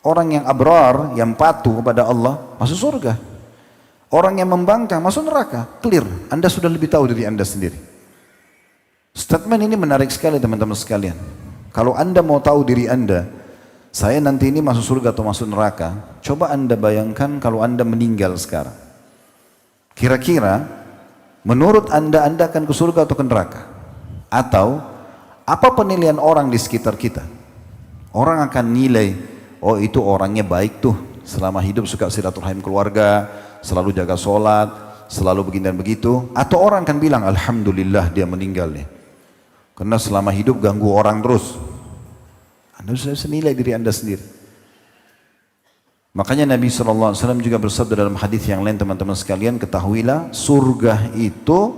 Speaker 1: Orang yang abrar, yang patuh kepada Allah, masuk surga. Orang yang membangkang masuk neraka. Clear. Anda sudah lebih tahu dari Anda sendiri. Statement ini menarik sekali teman-teman sekalian. Kalau Anda mau tahu diri Anda, saya nanti ini masuk surga atau masuk neraka, coba Anda bayangkan kalau Anda meninggal sekarang. Kira-kira menurut Anda akan ke surga atau ke neraka? Atau apa penilaian orang di sekitar kita? Orang akan nilai, oh itu orangnya baik tuh, selama hidup suka silaturahim keluarga, selalu jaga sholat, selalu begini dan begitu. Atau orang akan bilang, alhamdulillah dia meninggal nih, karena selama hidup ganggu orang terus. Anda sudah senilai diri Anda sendiri. Makanya Nabi SAW juga bersabda dalam hadis yang lain, teman-teman sekalian, ketahuilah surga itu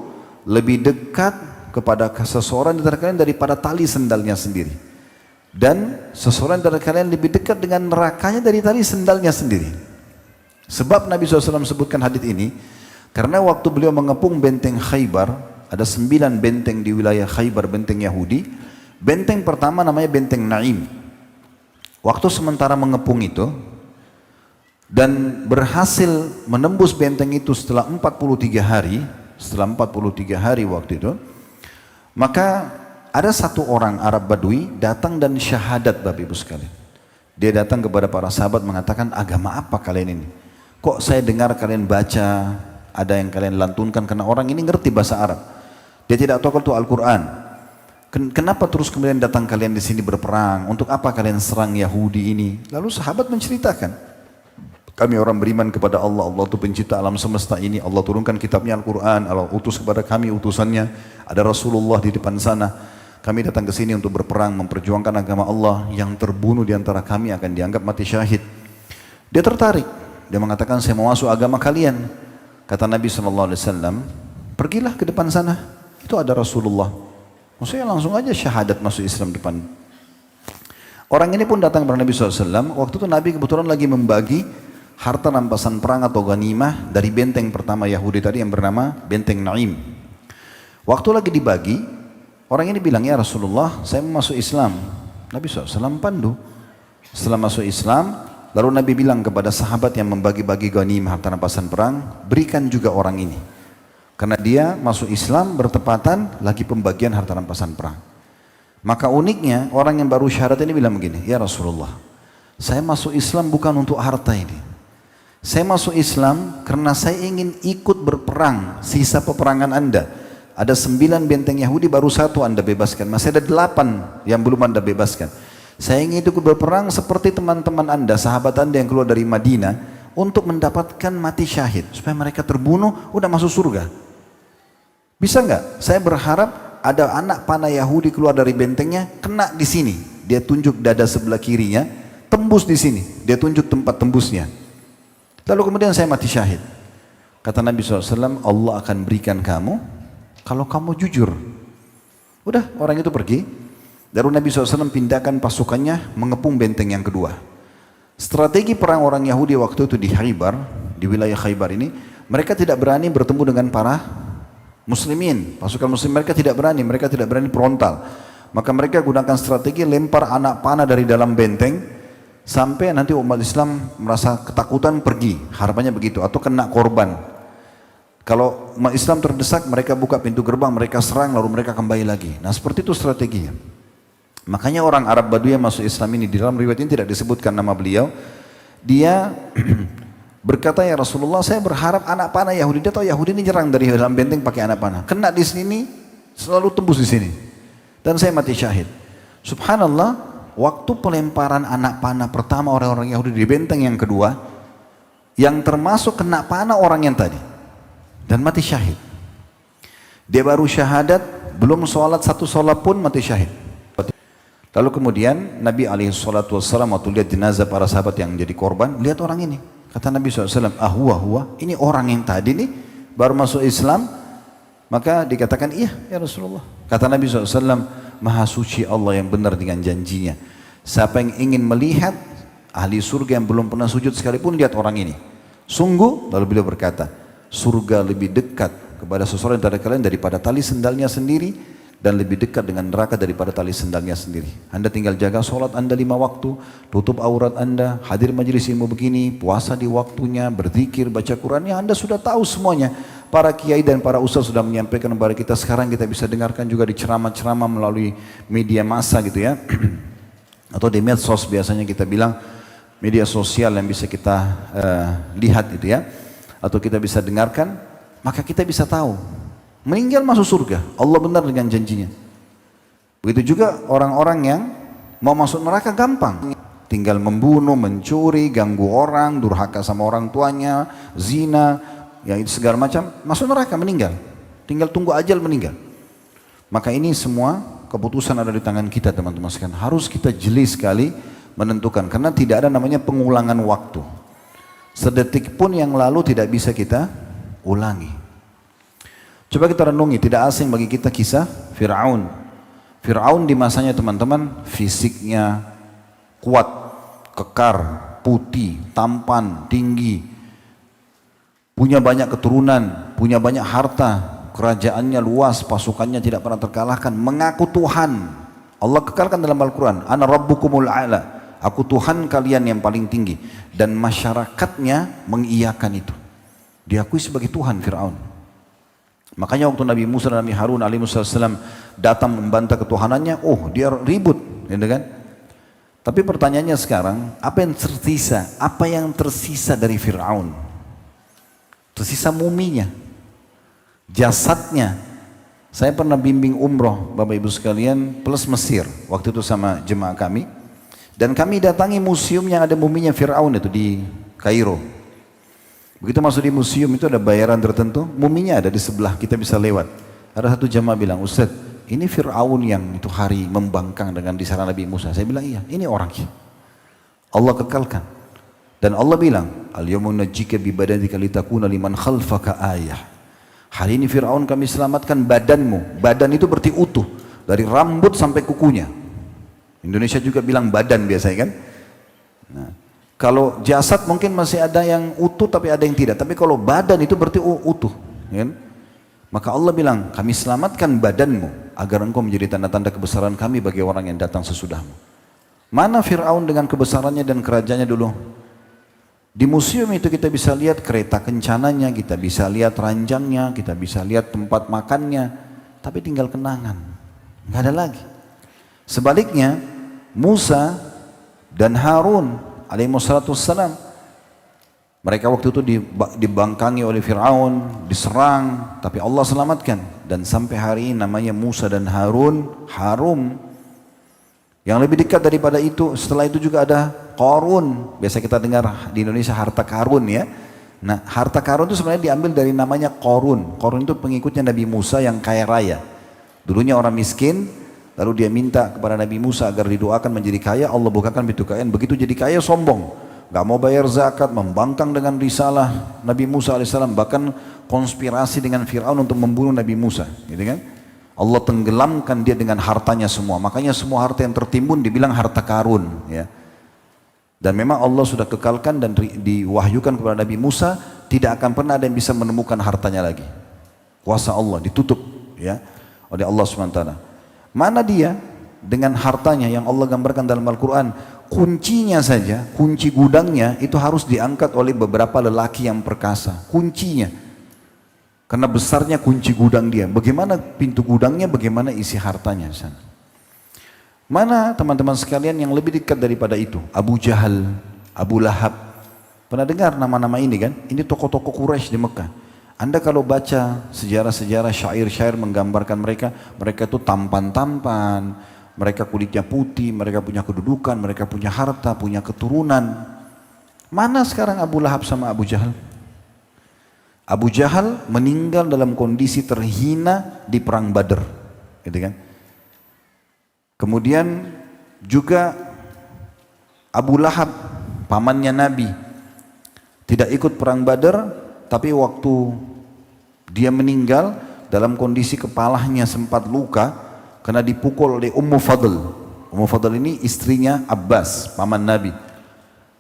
Speaker 1: lebih dekat kepada seseorang di antara kalian daripada tali sendalnya sendiri. Dan seseorang di antara kalian lebih dekat dengan nerakanya dari tali sendalnya sendiri. Sebab Nabi SAW sebutkan hadis ini, karena waktu beliau mengepung benteng Khaybar, ada 9 benteng di wilayah Khaybar, benteng Yahudi. Benteng pertama namanya benteng Naim. Waktu sementara mengepung itu dan berhasil menembus benteng itu setelah 43 hari, waktu itu, maka ada satu orang Arab Badui datang dan syahadat, Bapak Ibu sekalian. Dia datang kepada para sahabat mengatakan, agama apa kalian ini? Kok saya dengar kalian baca, ada yang kalian lantunkan, karena orang ini ngerti bahasa Arab. Dia tidak tahu kalau itu Al-Quran. Kenapa terus kemudian datang kalian di sini berperang? Untuk apa kalian serang Yahudi ini? Lalu sahabat menceritakan, kami orang beriman kepada Allah. Allah itu pencipta alam semesta ini. Allah turunkan kitabnya Al-Quran. Allah utus kepada kami utusannya. Ada Rasulullah di depan sana. Kami datang ke sini untuk berperang, memperjuangkan agama Allah. Yang terbunuh di antara kami akan dianggap mati syahid. Dia tertarik. Dia mengatakan, saya mau masuk agama kalian. Kata Nabi SAW, pergilah ke depan sana. Itu ada Rasulullah. Maksudnya langsung aja syahadat masuk Islam depan. Orang ini pun datang kepada Nabi SAW. Waktu itu Nabi kebetulan lagi membagi harta rampasan perang atau ghanimah dari benteng pertama Yahudi tadi yang bernama benteng Naim. Waktu lagi dibagi, orang ini bilang, ya Rasulullah, saya mau masuk Islam. Nabi SAW pandu. Setelah masuk Islam, lalu Nabi bilang kepada sahabat yang membagi-bagi ghanimah harta rampasan perang, berikan juga orang ini. Karena dia masuk Islam bertepatan lagi pembagian harta rampasan perang. Maka uniknya orang yang baru syahadat ini bilang begini, ya Rasulullah, saya masuk Islam bukan untuk harta ini. Saya masuk Islam karena saya ingin ikut berperang sisa peperangan Anda. Ada 9 benteng Yahudi, baru 1 Anda bebaskan. Masih ada 8 yang belum Anda bebaskan. Saya ingin ikut berperang seperti teman-teman Anda, sahabat Anda yang keluar dari Madinah, untuk mendapatkan mati syahid. Supaya mereka terbunuh, udah masuk surga. Bisa nggak? Saya berharap ada anak panah Yahudi keluar dari bentengnya, kena di sini. Dia tunjuk dada sebelah kirinya, tembus di sini. Dia tunjuk tempat tembusnya. Lalu kemudian saya mati syahid. Kata Nabi SAW, Allah akan berikan kamu kalau kamu jujur. Udah, orang itu pergi. Lalu Nabi SAW pindahkan pasukannya mengepung benteng yang kedua. Strategi perang orang Yahudi waktu itu di Khaybar, di wilayah Khaybar ini, mereka tidak berani bertemu dengan para Muslimin. Pasukan Muslim mereka tidak berani frontal. Maka mereka gunakan strategi lempar anak panah dari dalam benteng, Sampai nanti umat Islam merasa ketakutan pergi, harapannya begitu, atau kena korban. Kalau umat Islam terdesak, mereka buka pintu gerbang, mereka serang, lalu mereka kembali lagi. Nah seperti itu strateginya. Makanya orang Arab Badui yang masuk Islam ini, di dalam riwayat ini tidak disebutkan nama beliau, dia berkata, ya Rasulullah, saya berharap anak panah Yahudi. Dia tahu Yahudi ini nyerang dari dalam benteng pakai anak panah. Kena di sini, selalu tembus di sini. Dan saya mati syahid. Subhanallah, waktu pelemparan anak panah pertama orang-orang Yahudi di benteng yang kedua, yang termasuk kena panah orang yang tadi. Dan mati syahid. Dia baru syahadat, belum sholat satu sholat pun mati syahid. Lalu kemudian Nabi SAW waktu lihat jenazah para sahabat yang jadi korban, lihat orang ini. Kata Nabi SAW, huwa, ini orang yang tadi nih baru masuk Islam. Maka dikatakan, iya ya Rasulullah. Kata Nabi SAW, maha suci Allah yang benar dengan janjinya. Siapa yang ingin melihat ahli surga yang belum pernah sujud sekalipun, lihat orang ini. Sungguh, lalu beliau berkata, surga lebih dekat kepada seseorang dari kalian daripada tali sendalnya sendiri, dan lebih dekat dengan neraka daripada tali sendalnya sendiri. Anda tinggal jaga sholat Anda 5 waktu, tutup aurat Anda, hadir majelis ilmu begini, puasa di waktunya, berzikir, baca Quran, ya Anda sudah tahu semuanya. Para kiai dan para ustaz sudah menyampaikan kepada kita, sekarang kita bisa dengarkan juga di ceramah-ceramah melalui media massa gitu ya. Atau di medsos biasanya kita bilang, media sosial yang bisa kita lihat gitu ya. Atau kita bisa dengarkan, maka kita bisa tahu. Meninggal masuk surga, Allah benar dengan janjinya. Begitu juga orang-orang yang mau masuk neraka gampang. Tinggal membunuh, mencuri, ganggu orang, durhaka sama orang tuanya, zina, ya itu segala macam, masuk neraka meninggal. Tinggal tunggu ajal meninggal. Maka ini semua keputusan ada di tangan kita teman-teman sekalian. Harus kita jeli sekali menentukan, karena tidak ada namanya pengulangan waktu. Sedetik pun yang lalu tidak bisa kita ulangi. Coba kita renungi, tidak asing bagi kita kisah Fir'aun. Fir'aun di masanya teman-teman, fisiknya kuat, kekar, putih, tampan, tinggi, punya banyak keturunan, punya banyak harta, kerajaannya luas, pasukannya tidak pernah terkalahkan, mengaku Tuhan. Allah kekalkan dalam Al-Quran, Ana Rabbukumul A'la, aku Tuhan kalian yang paling tinggi. Dan masyarakatnya mengiyakan itu. Diakui sebagai Tuhan Fir'aun. Makanya waktu Nabi Musa dan Nabi Harun alaihissalam datang membantah ketuhanannya, dia ribut, gitu kan? Tapi pertanyaannya sekarang, apa yang tersisa? Apa yang tersisa dari Fir'aun? Tersisa muminya, jasadnya. Saya pernah bimbing umroh Bapak Ibu sekalian plus Mesir waktu itu sama jemaah kami, dan kami datangi museum yang ada muminya Fir'aun itu di Kairo. Begitu masuk di museum itu ada bayaran tertentu, muminya ada di sebelah, kita bisa lewat. Ada satu jamaah bilang, Ustaz, ini Fir'aun yang itu hari membangkang dengan disarang Nabi Musa. Saya bilang, iya, ini orangnya. Allah kekalkan. Dan Allah bilang, Al-yawma nunajjika bi badanika litakuna liman khalfaka ayah. Hari ini Fir'aun kami selamatkan badanmu. Badan itu berarti utuh, dari rambut sampai kukunya. Indonesia juga bilang badan biasanya kan. Nah, kalau jasad mungkin masih ada yang utuh tapi ada yang tidak. Tapi kalau badan itu berarti utuh. Kan? Maka Allah bilang, kami selamatkan badanmu agar engkau menjadi tanda-tanda kebesaran kami bagi orang yang datang sesudahmu. Mana Fir'aun dengan kebesarannya dan kerajaannya dulu? Di museum itu kita bisa lihat kereta kencananya, kita bisa lihat ranjangnya, kita bisa lihat tempat makannya. Tapi tinggal kenangan. Nggak ada lagi. Sebaliknya, Musa dan Harun alaihissalam, mereka waktu itu dibangkangi oleh Fir'aun, diserang, tapi Allah selamatkan. Dan sampai hari ini namanya Musa dan Harun harum. Yang lebih dekat daripada itu, setelah itu juga ada Qarun. Biasa kita dengar di Indonesia harta karun ya. Nah, harta karun itu sebenarnya diambil dari namanya Qarun. Qarun itu pengikutnya Nabi Musa yang kaya raya. Dulunya orang miskin, lalu dia minta kepada Nabi Musa agar didoakan menjadi kaya, Allah bukakan pintu kekayaan. Begitu jadi kaya sombong, gak mau bayar zakat, membangkang dengan risalah Nabi Musa alaihissalam, bahkan konspirasi dengan Fir'aun untuk membunuh Nabi Musa, gitu kan? Allah tenggelamkan dia dengan hartanya semua. Makanya semua harta yang tertimbun dibilang harta karun, ya. Dan memang Allah sudah kekalkan dan diwahyukan kepada Nabi Musa, tidak akan pernah ada yang bisa menemukan hartanya lagi. Kuasa Allah ditutup, ya, oleh Allah SWT. Mana dia dengan hartanya yang Allah gambarkan dalam Al-Quran? kuncinya saja, kunci gudangnya itu harus diangkat oleh beberapa lelaki yang perkasa. Kuncinya. Karena besarnya kunci gudang dia. Bagaimana pintu gudangnya, bagaimana isi hartanya di sana. Mana teman-teman sekalian yang lebih dekat daripada itu? Abu Jahal, Abu Lahab. Pernah dengar nama-nama ini kan? Ini tokoh-tokoh Quraisy di Mekah. Anda kalau baca sejarah-sejarah syair-syair menggambarkan mereka, mereka itu tampan-tampan, mereka kulitnya putih, mereka punya kedudukan, mereka punya harta, punya keturunan. Mana sekarang Abu Lahab sama Abu Jahal? Abu Jahal meninggal dalam kondisi terhina di perang Badr, gitu kan? Kemudian juga Abu Lahab, pamannya Nabi, tidak ikut perang Badar, tapi waktu dia meninggal dalam kondisi kepalanya sempat luka karena dipukul oleh Ummu Fadl. Ummu Fadl ini istrinya Abbas, paman Nabi.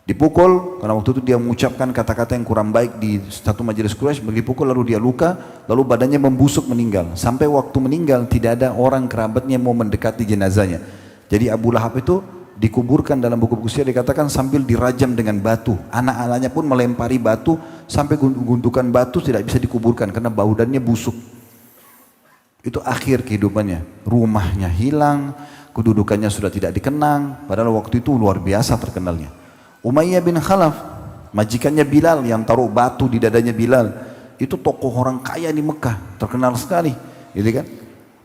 Speaker 1: Dipukul karena waktu itu dia mengucapkan kata-kata yang kurang baik di satu majelis Quraisy, dipukul lalu dia luka, lalu badannya membusuk meninggal. Sampai waktu meninggal tidak ada orang kerabatnya mau mendekati jenazahnya. Jadi Abu Lahab itu dikuburkan dalam buku-buku sejarah dikatakan sambil dirajam dengan batu. Anak-anaknya pun melempari batu sampai gundukan batu tidak bisa dikuburkan karena badannya busuk. Itu akhir kehidupannya. Rumahnya hilang, kedudukannya sudah tidak dikenang, padahal waktu itu luar biasa terkenalnya. Umayyah bin Khalaf, majikannya Bilal yang taruh batu di dadanya Bilal, itu tokoh orang kaya di Mekah, terkenal sekali, gitu kan?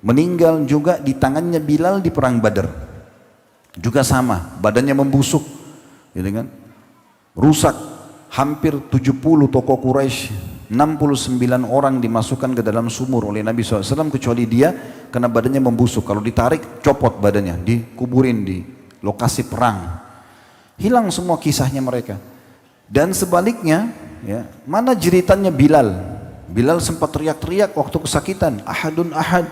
Speaker 1: Meninggal juga di tangannya Bilal di perang Badar, juga sama, badannya membusuk, gitu kan? Rusak, hampir 70 tokoh Quraisy, 69 orang dimasukkan ke dalam sumur oleh Nabi SAW kecuali dia karena badannya membusuk. Kalau ditarik, copot badannya, dikuburin di lokasi perang. Hilang semua kisahnya mereka. Dan sebaliknya, ya, mana jeritannya Bilal? Bilal sempat teriak-teriak waktu kesakitan, ahadun ahad.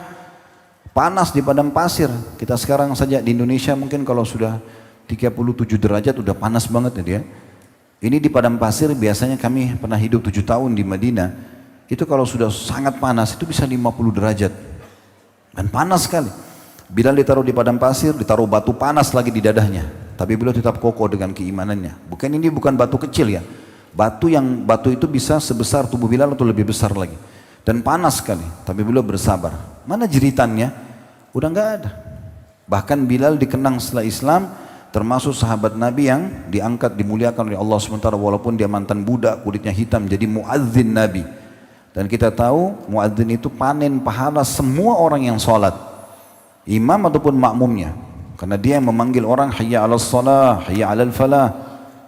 Speaker 1: Panas di padang pasir. Kita sekarang saja di Indonesia mungkin kalau sudah 37 derajat udah panas banget ya dia. Ini di padang pasir biasanya kami pernah hidup 7 tahun di Madinah. Itu kalau sudah sangat panas itu bisa 50 derajat. Dan panas sekali. Bilal ditaruh di padang pasir, ditaruh batu panas lagi di dadahnya. Tapi beliau tetap kokoh dengan keimanannya. Ini bukan batu kecil ya. Batu itu bisa sebesar tubuh Bilal atau lebih besar lagi. Dan panas sekali. Tapi beliau bersabar. Mana jeritannya? Udah nggak ada. Bahkan Bilal dikenang setelah Islam termasuk sahabat Nabi yang diangkat dimuliakan oleh Allah SWT walaupun dia mantan budak kulitnya hitam jadi muadzin Nabi. Dan kita tahu muadzin itu panen pahala semua orang yang sholat. Imam ataupun makmumnya. Karena dia yang memanggil orang hayya 'alas shalah, hayya 'alal falah.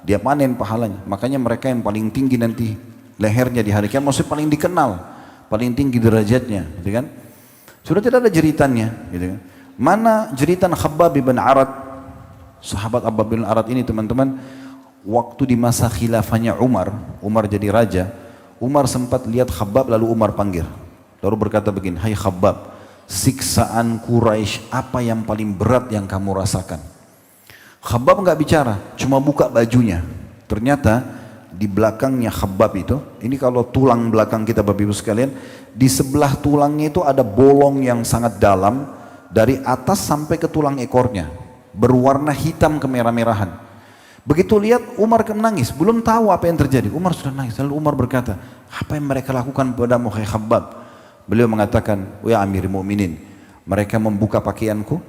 Speaker 1: Dia panen pahalanya. Makanya mereka yang paling tinggi nanti lehernya di hari kiamat maksudnya paling dikenal, paling tinggi derajatnya, gitu kan? Sudah tidak ada jeritannya, gitu kan? Mana jeritan Khabbab bin Arad? Sahabat Khabbab bin Arad ini teman-teman, waktu di masa khilafahnya Umar jadi raja, Umar sempat lihat Khabbab lalu Umar panggil. Lalu berkata begini, "Hai Khabbab, siksaan Quraisy apa yang paling berat yang kamu rasakan?" Khabbab nggak bicara, cuma buka bajunya. Ternyata di belakangnya Khabbab itu, ini kalau tulang belakang kita Bapak Ibu sekalian, di sebelah tulangnya itu ada bolong yang sangat dalam dari atas sampai ke tulang ekornya, berwarna hitam kemerah-merahan. Begitu lihat Umar menangis, belum tahu apa yang terjadi. Umar sudah nangis, lalu Umar berkata, "Apa yang mereka lakukan padamu hai Khabbab?" Beliau mengatakan, "Ya Amirul Mukminin, mereka membuka pakaianku,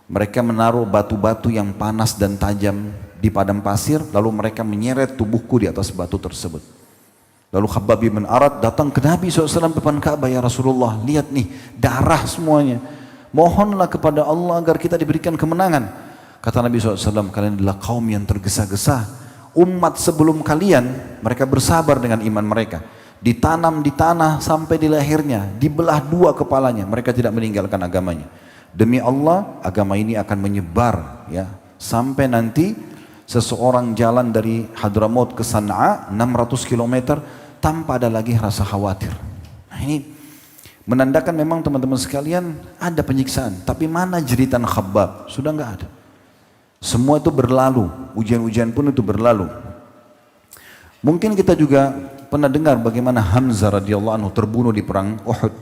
Speaker 1: mereka menaruh batu-batu yang panas dan tajam di padang pasir, lalu mereka menyeret tubuhku di atas batu tersebut." Lalu Khabbab bin Arad datang ke Nabi SAW depan Ka'bah, "Ya Rasulullah, lihat nih, darah semuanya. Mohonlah kepada Allah agar kita diberikan kemenangan." Kata Nabi SAW, "Kalian adalah kaum yang tergesa-gesa. Umat sebelum kalian, mereka bersabar dengan iman mereka. Ditanam di tanah sampai di lehernya, dibelah dua kepalanya, mereka tidak meninggalkan agamanya. Demi Allah, agama ini akan menyebar ya sampai nanti seseorang jalan dari Hadramaut ke Sana'a 600 km tanpa ada lagi rasa khawatir." Nah, ini menandakan memang teman-teman sekalian ada penyiksaan, tapi mana jeritan Khabbab? Sudah nggak ada. Semua itu berlalu, ujian-ujian pun itu berlalu. Mungkin kita juga pernah dengar bagaimana Hamzah radhiyallahu anhu terbunuh di perang Uhud.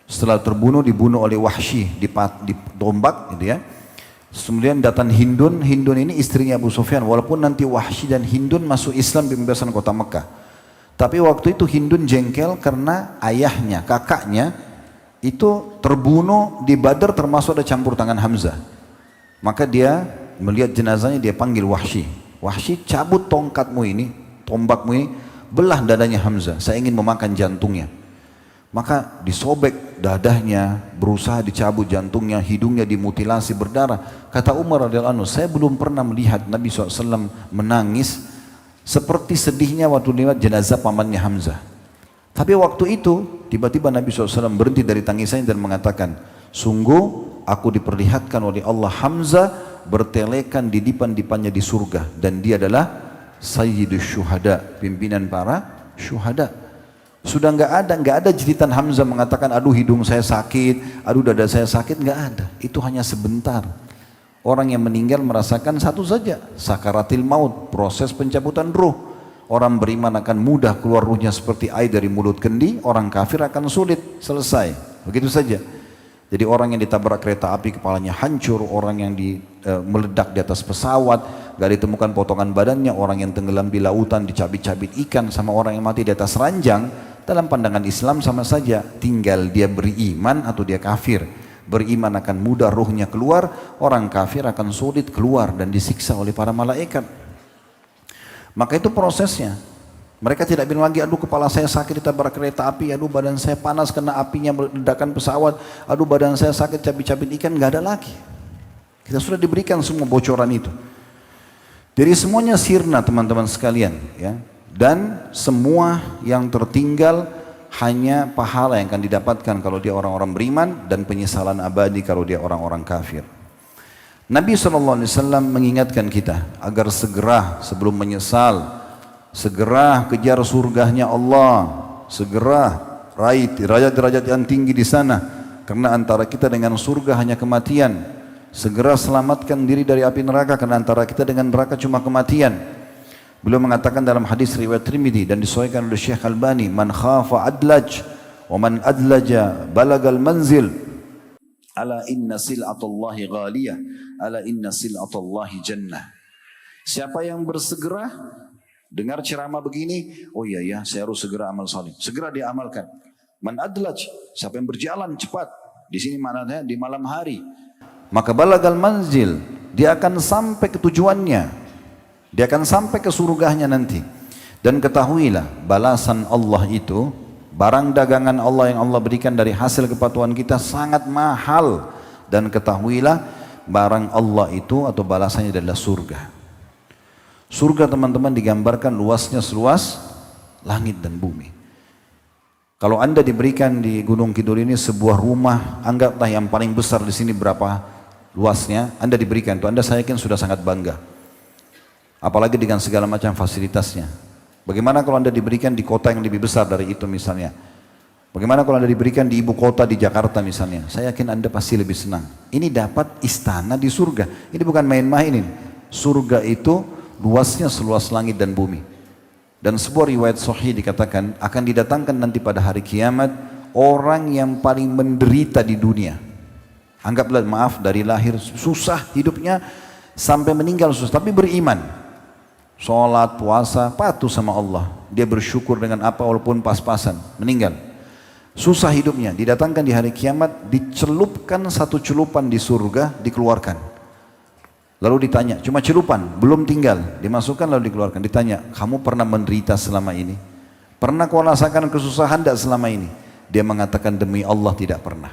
Speaker 1: Setelah terbunuh, dibunuh oleh Wahsy, ditombak gitu ya. Kemudian datang Hindun. Hindun ini istrinya Abu Sufyan. Walaupun nanti Wahsy dan Hindun masuk Islam di pembebasan kota Mekah. Tapi waktu itu Hindun jengkel karena ayahnya, kakaknya itu terbunuh di Badar, termasuk ada campur tangan Hamzah. Maka dia melihat jenazahnya, dia panggil Wahsy. Wahsy, cabut tongkatmu ini, tombakmu ini, belah dadanya Hamzah. Saya ingin memakan jantungnya. Maka disobek dadahnya, berusaha dicabut jantungnya, hidungnya dimutilasi berdarah. Kata Umar radhiyallahu anhu, saya belum pernah melihat Nabi SAW menangis seperti sedihnya waktu lewat jenazah pamannya Hamzah. Tapi waktu itu tiba-tiba Nabi SAW berhenti dari tangisannya dan mengatakan, sungguh aku diperlihatkan oleh Allah Hamzah bertelekan di dipan-dipannya di surga, dan dia adalah Sayyidus Syuhada, pimpinan para syuhada. Sudah nggak ada jeritan Hamzah mengatakan, aduh hidung saya sakit, aduh dada saya sakit, nggak ada. Itu hanya sebentar. Orang yang meninggal merasakan satu saja, sakaratil maut, proses pencabutan ruh. Orang beriman akan mudah keluar ruhnya seperti air dari mulut kendi, orang kafir akan sulit, selesai. Begitu saja. Jadi orang yang ditabrak kereta api kepalanya hancur, orang yang meledak di atas pesawat, gak ditemukan potongan badannya, orang yang tenggelam di lautan dicabit-cabit ikan, sama orang yang mati di atas ranjang, dalam pandangan Islam sama saja, tinggal dia beriman atau dia kafir. Beriman akan mudah ruhnya keluar, orang kafir akan sulit keluar dan disiksa oleh para malaikat. Maka itu prosesnya. Mereka tidak bilang lagi, aduh kepala saya sakit ditabrak kereta api, aduh badan saya panas kena apinya meledakan pesawat, aduh badan saya sakit cabit-cabit ikan, gak ada lagi. Kita sudah diberikan semua bocoran itu. Jadi semuanya sirna teman-teman sekalian, ya. Dan semua yang tertinggal hanya pahala yang akan didapatkan kalau dia orang-orang beriman, dan penyesalan abadi kalau dia orang-orang kafir. Nabi SAW mengingatkan kita agar segera sebelum menyesal, segera kejar surganya Allah, segera raih derajat-derajat yang tinggi di sana, karena antara kita dengan surga hanya kematian. Segera selamatkan diri dari api neraka, karena antara kita dengan neraka cuma kematian. Beliau mengatakan dalam hadis riwayat Tirmidzi dan disesuaikan oleh Syekh Albani, man khafa adlaj wa man adlaja balagal manzil, ala inna sil'atallahi ghaliyah, ala inna sil'atallahi jannah. Siapa yang bersegera dengar ceramah begini, oh iya ya, saya harus segera amal saleh, segera dia amalkan. Man adlaj, siapa yang berjalan cepat, di sini maknanya di malam hari, maka balagal manzil, dia akan sampai ke tujuannya, dia akan sampai ke surganya nanti. Dan ketahuilah, balasan Allah itu, barang dagangan Allah yang Allah berikan dari hasil kepatuhan kita sangat mahal. Dan ketahuilah, barang Allah itu atau balasannya adalah surga. Surga teman-teman digambarkan luasnya seluas langit dan bumi. Kalau anda diberikan di Gunung Kidul ini sebuah rumah, anggaplah yang paling besar di sini berapa luasnya, anda diberikan itu, anda saya yakin sudah sangat bangga. Apalagi dengan segala macam fasilitasnya. Bagaimana kalau anda diberikan di kota yang lebih besar dari itu misalnya? Bagaimana kalau anda diberikan di ibu kota di Jakarta misalnya? Saya yakin anda pasti lebih senang. Ini dapat istana di surga. Ini bukan main-main ini. Surga itu luasnya seluas langit dan bumi. Dan sebuah riwayat sahih dikatakan akan didatangkan nanti pada hari kiamat orang yang paling menderita di dunia. Anggaplah maaf dari lahir susah hidupnya sampai meninggal susah, tapi beriman. Sholat, puasa, patuh sama Allah. Dia bersyukur dengan apa walaupun pas-pasan, meninggal. Susah hidupnya, didatangkan di hari kiamat, dicelupkan satu celupan di surga, dikeluarkan. Lalu ditanya, cuma celupan, belum tinggal, dimasukkan lalu dikeluarkan. Ditanya, kamu pernah menderita selama ini? Pernah kau rasakan kesusahan tidak selama ini? Dia mengatakan, demi Allah tidak pernah.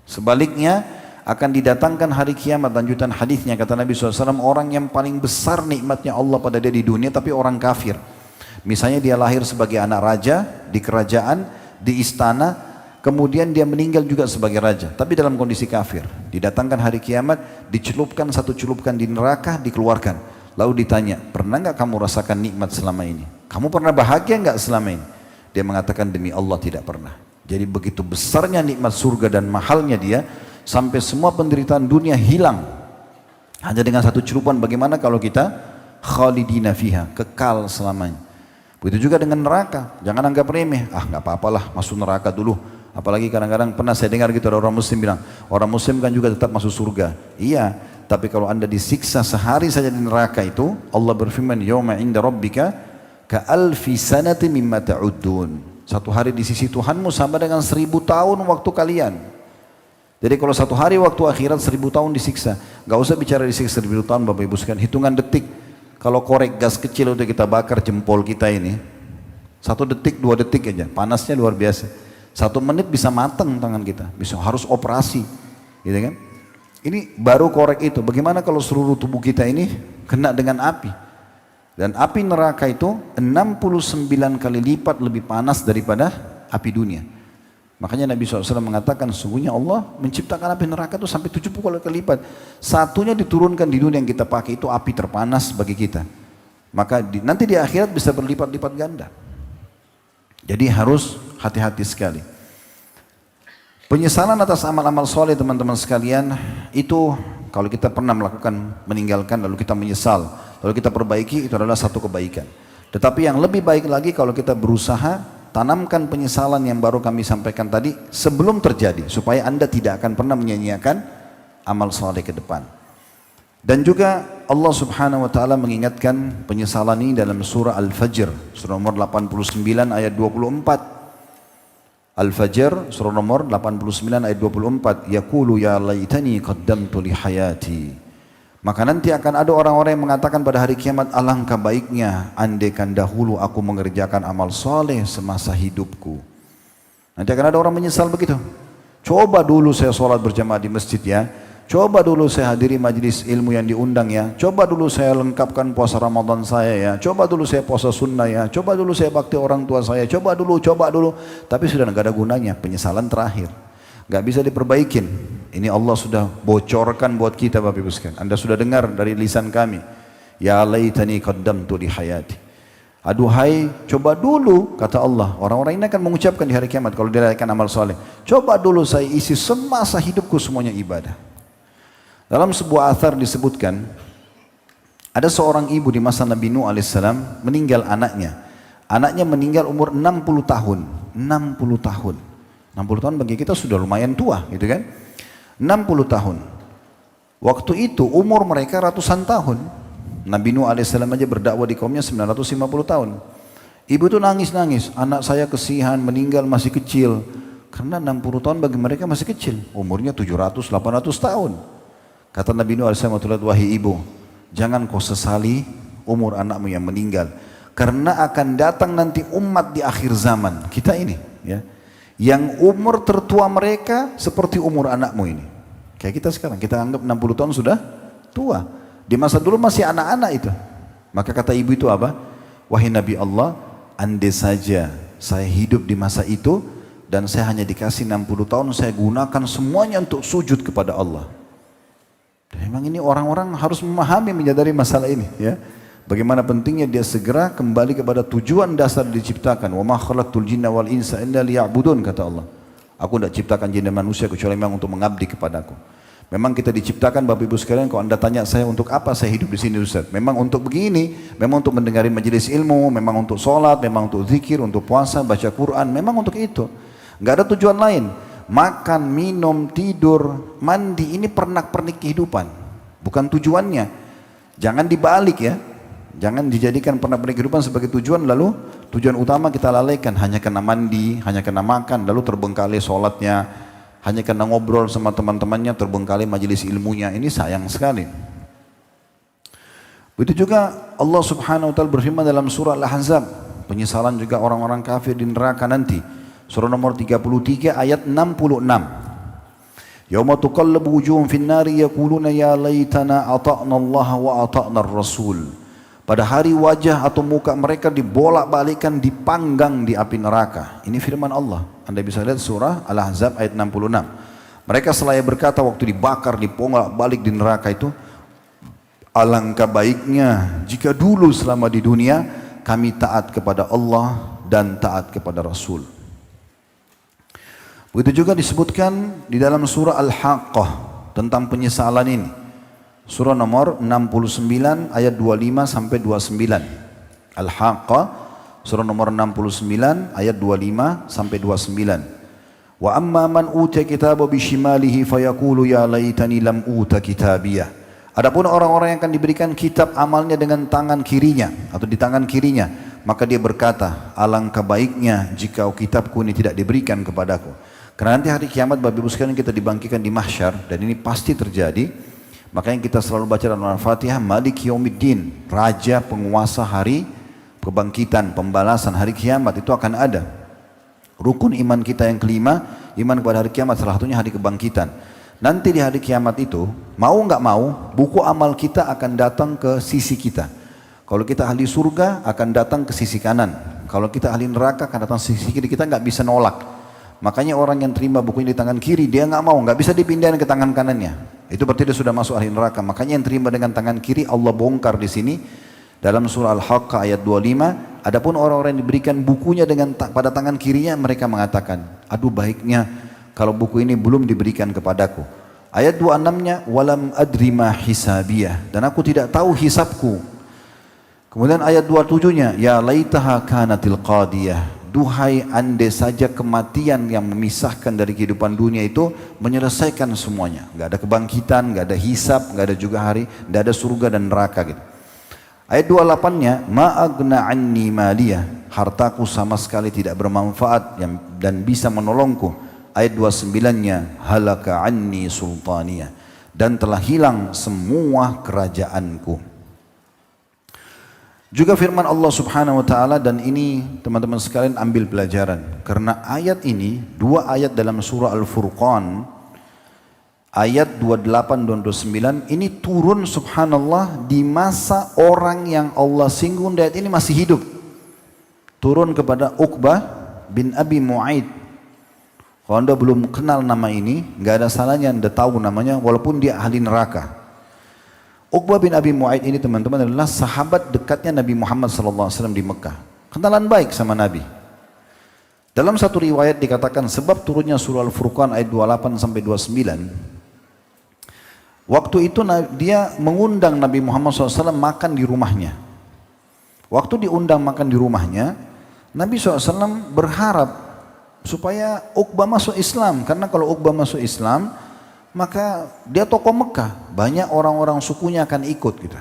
Speaker 1: Sebaliknya, akan didatangkan hari kiamat, lanjutan hadisnya kata Nabi SAW, orang yang paling besar nikmatnya Allah pada dia di dunia tapi orang kafir. Misalnya dia lahir sebagai anak raja di kerajaan, di istana, kemudian dia meninggal juga sebagai raja tapi dalam kondisi kafir. Didatangkan hari kiamat, dicelupkan satu celupkan di neraka, dikeluarkan. Lalu ditanya, pernah nggak kamu rasakan nikmat selama ini? Kamu pernah bahagia nggak selama ini? Dia mengatakan, demi Allah tidak pernah. Jadi begitu besarnya nikmat surga dan mahalnya dia, sampai semua penderitaan dunia hilang hanya dengan satu celupan. Bagaimana kalau kita khalidina fiha, kekal selamanya. Begitu juga dengan neraka, jangan anggap remeh, nggak apa-apalah masuk neraka dulu. Apalagi kadang-kadang pernah saya dengar gitu ada orang muslim bilang, orang muslim kan juga tetap masuk surga. Iya, Tapi kalau anda disiksa sehari saja di neraka itu, Allah berfirman, "Yauma 'inda rabbika ka'alfi sanati mimma ta'uddun." Satu hari di sisi Tuhanmu sama dengan 1000 tahun waktu kalian. Jadi kalau satu hari waktu akhirat 1000 tahun disiksa. Gak usah bicara disiksa 1000 tahun Bapak Ibu sekalian. Hitungan detik. Kalau korek gas kecil udah kita bakar jempol kita ini. 1 detik, 2 detik aja. Panasnya luar biasa. 1 menit bisa matang tangan kita. Bisa harus operasi. Gitu kan? Ini baru korek itu. Bagaimana kalau seluruh tubuh kita ini kena dengan api? Dan api neraka itu 69 kali lipat lebih panas daripada api dunia. Makanya Nabi SAW mengatakan sesungguhnya Allah menciptakan api neraka itu sampai 70 kali lipat. Satunya diturunkan di dunia yang kita pakai itu api terpanas bagi kita. Maka nanti di akhirat bisa berlipat-lipat ganda. Jadi harus hati-hati sekali. Penyesalan atas amal-amal soleh teman-teman sekalian itu kalau kita pernah melakukan meninggalkan lalu kita menyesal lalu kita perbaiki itu adalah satu kebaikan. Tetapi yang lebih baik lagi kalau kita berusaha tanamkan penyesalan yang baru kami sampaikan tadi sebelum terjadi supaya anda tidak akan pernah menyia-nyiakan amal soleh ke depan. Dan juga Allah Subhanahu wa taala mengingatkan penyesalan ini dalam surah Al-Fajr surah nomor 89 ayat 24. Al-Fajr surah nomor 89 ayat 24, yaqulu ya laitani qaddamtu li hayati. Maka nanti akan ada orang-orang yang mengatakan pada hari kiamat, alangkah baiknya andaikan dahulu aku mengerjakan amal soleh semasa hidupku. Nanti akan ada orang menyesal begitu. Coba dulu saya sholat berjamaah di masjid ya. Coba dulu saya hadiri majlis ilmu yang diundang ya. Coba dulu saya lengkapkan puasa Ramadan saya ya. Coba dulu saya puasa sunnah ya. Coba dulu saya bakti orang tua saya. Coba dulu. Tapi sudah nggak ada gunanya. Penyesalan terakhir. Nggak bisa diperbaikin. Ini Allah sudah bocorkan buat kita Bapak Ibu sekalian. Anda sudah dengar dari lisan kami. Ya laitani qaddamtu li hayati. Aduhai, coba dulu kata Allah. Orang-orang ini akan mengucapkan di hari kiamat kalau dirayakan amal soleh. Coba dulu saya isi semasa hidupku semuanya ibadah. Dalam sebuah athar disebutkan, ada seorang ibu di masa Nabi Nuh alaihissalam meninggal anaknya. Anaknya meninggal umur 60 tahun. 60 tahun. 60 tahun bagi kita sudah lumayan tua, gitu kan? 60 tahun. Waktu itu umur mereka ratusan tahun. Nabi Nuh alaihissalam aja berdakwah di kaumnya 950 tahun. Ibu itu nangis-nangis. Anak saya kesihan, meninggal masih kecil. Karena 60 tahun bagi mereka masih kecil. Umurnya 700-800 tahun. Kata Nabi Nuh alaihissalam, wahai ibu, jangan kau sesali umur anakmu yang meninggal. Karena akan datang nanti umat di akhir zaman. Kita ini, ya, yang umur tertua mereka seperti umur anakmu ini. Kayak kita sekarang, kita anggap 60 tahun sudah tua. Di masa dulu masih anak-anak itu. Maka kata ibu itu apa? Wahai Nabi Allah, andai saja saya hidup di masa itu dan saya hanya dikasih 60 tahun, saya gunakan semuanya untuk sujud kepada Allah. Memang ini orang-orang harus memahami, menyadari masalah ini, ya. Bagaimana pentingnya dia segera kembali kepada tujuan dasar diciptakan. Wa ma khalaqtul jinna wal insa illa liya'budun, kata Allah. Aku tidak ciptakan jin dan manusia kecuali memang untuk mengabdi kepadaku. Memang kita diciptakan Bapak Ibu sekalian, kalau anda tanya saya untuk apa saya hidup di sini Ustaz? Memang untuk begini, memang untuk mendengari majelis ilmu, memang untuk sholat, memang untuk zikir, untuk puasa, baca Quran, memang untuk itu. Enggak ada tujuan lain. Makan, minum, tidur, mandi, ini pernak-pernik kehidupan. Bukan tujuannya. Jangan dibalik ya. Jangan dijadikan pernak-pernik kehidupan sebagai tujuan, lalu tujuan utama kita lalaikan. Hanya kena mandi, hanya kena makan, lalu terbengkalai sholatnya. Hanya kena ngobrol sama teman-temannya, terbengkalai majelis ilmunya. Ini sayang sekali. Begitu juga Allah Subhanahu wa taala berfirman dalam surah Al-Ahzab, penyesalan juga orang-orang kafir di neraka nanti. Surah nomor 33 ayat 66. Yauma tuqallabu wujuhum fin nari yaquluna ya laitana ata'na Allah wa ata'na ar-rasul. Pada hari wajah atau muka mereka dibolak-balikan, dipanggang di api neraka. Ini firman Allah. Anda bisa lihat surah Al-Ahzab ayat 66. Mereka selaya berkata waktu dibakar, dibolak-balik di neraka itu, alangkah baiknya jika dulu selama di dunia kami taat kepada Allah dan taat kepada Rasul. Begitu juga disebutkan di dalam surah Al-Haqqah tentang penyesalan ini. Surah nomor 69 ayat 25 sampai 29. Al-Haqqah surah nomor 69 ayat 25 sampai 29. Wa amma man utiya kitabahu bishimalihi fayaqulu ya laitani lam uta kitabiyah. Adapun orang-orang yang akan diberikan kitab amalnya dengan tangan kirinya atau di tangan kirinya, maka dia berkata, alangkah baiknya jika kitabku ini tidak diberikan kepadaku. Karena nanti hari kiamat Bapak Ibu sekalian kita dibangkitkan di mahsyar, dan ini pasti terjadi. Makanya kita selalu baca dalam Al-Fatihah, Malik Yaumiddin, Raja penguasa hari kebangkitan, pembalasan hari kiamat itu akan ada. Rukun iman kita yang kelima, iman kepada hari kiamat, salah satunya hari kebangkitan. Nanti di hari kiamat itu, mau nggak mau, buku amal kita akan datang ke sisi kita. Kalau kita ahli surga, akan datang ke sisi kanan. Kalau kita ahli neraka, akan datang ke sisi kiri. Kita nggak bisa nolak. Makanya orang yang terima bukunya di tangan kiri, dia nggak mau, nggak bisa dipindahin ke tangan kanannya. Itu berarti dia sudah masuk ahli neraka. Makanya yang terima dengan tangan kiri, Allah bongkar di sini. Dalam surah Al-Haqqah ayat 25, adapun orang-orang yang diberikan bukunya pada tangan kirinya, mereka mengatakan, aduh baiknya kalau buku ini belum diberikan kepadaku. Ayat 26-nya, walam adri ma hisabiyah, dan aku tidak tahu hisabku. Kemudian ayat 27-nya, ya laitaha kanatil qadiyah, duhai andai saja kematian yang memisahkan dari kehidupan dunia itu menyelesaikan semuanya. Enggak ada kebangkitan, enggak ada hisab, enggak ada juga hari, enggak ada surga dan neraka gitu. Ayat 28-nya, ma agna anni maliyah, hartaku sama sekali tidak bermanfaat dan bisa menolongku. Ayat 29-nya, halaka anni sultaniyah, dan telah hilang semua kerajaanku. Juga firman Allah Subhanahu wa taala, dan ini teman-teman sekalian ambil pelajaran, karena ayat ini, dua ayat dalam surah Al-Furqan, ayat 28 dan 29 ini turun subhanallah di masa orang yang Allah singgung di ayat ini masih hidup. Turun kepada Uqbah bin Abi Mu'aid. Kalau anda belum kenal nama ini, nggak ada salahnya anda tahu namanya walaupun dia ahli neraka. Uqbah bin Abi Mu'aid ini teman-teman adalah sahabat dekatnya Nabi Muhammad SAW di Mekah. Kenalan baik sama Nabi. Dalam satu riwayat dikatakan sebab turunnya surah Al-Furqan ayat 28 sampai 29. Waktu itu dia mengundang Nabi Muhammad SAW makan di rumahnya. Waktu diundang makan di rumahnya, Nabi SAW berharap supaya Uqbah masuk Islam, karena kalau Uqbah masuk Islam maka dia tokoh Mekah, banyak orang-orang sukunya akan ikut gitu.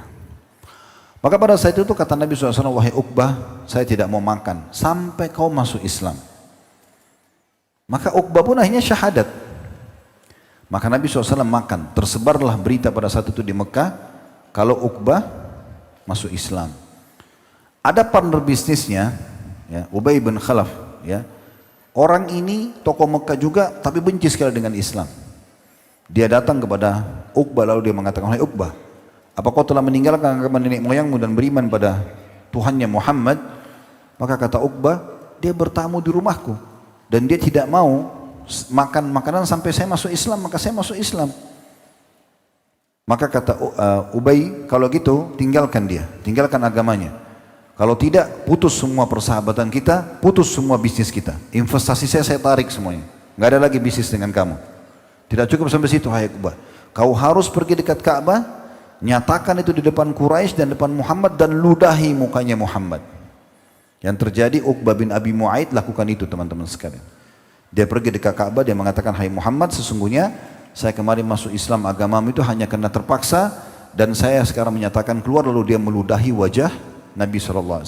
Speaker 1: Maka pada saat itu kata Nabi SAW, wahai Uqbah, saya tidak mau makan sampai kau masuk Islam. Maka Uqbah pun akhirnya syahadat. Maka Nabi SAW makan, tersebarlah berita pada saat itu di Mekah kalau Uqbah masuk Islam. Ada partner bisnisnya, ya, Ubay bin Khalaf, ya. Orang ini tokoh Mekah juga tapi benci sekali dengan Islam. Dia datang kepada Uqbah lalu dia mengatakan, "Hai Uqbah, apa kau telah meninggalkan agama nenek moyangmu dan beriman pada Tuhannya Muhammad?" Maka kata Uqbah, dia bertamu di rumahku dan dia tidak mau makan makanan sampai saya masuk Islam, maka saya masuk Islam. Maka kata Ubay, kalau gitu tinggalkan dia, tinggalkan agamanya. Kalau tidak, putus semua persahabatan kita, putus semua bisnis kita. Investasi saya tarik semuanya. Nggak ada lagi bisnis dengan kamu. Tidak cukup sampai situ, hai Uqbah. Kau harus pergi dekat Ka'bah, nyatakan itu di depan Quraisy dan depan Muhammad dan ludahi mukanya Muhammad. Yang terjadi Uqbah bin Abi Mu'aid lakukan itu teman-teman sekalian. Dia pergi dekat Ka'bah, dia mengatakan, hai Muhammad, sesungguhnya saya kemarin masuk Islam agamamu itu hanya karena terpaksa dan saya sekarang menyatakan keluar, lalu dia meludahi wajah Nabi SAW.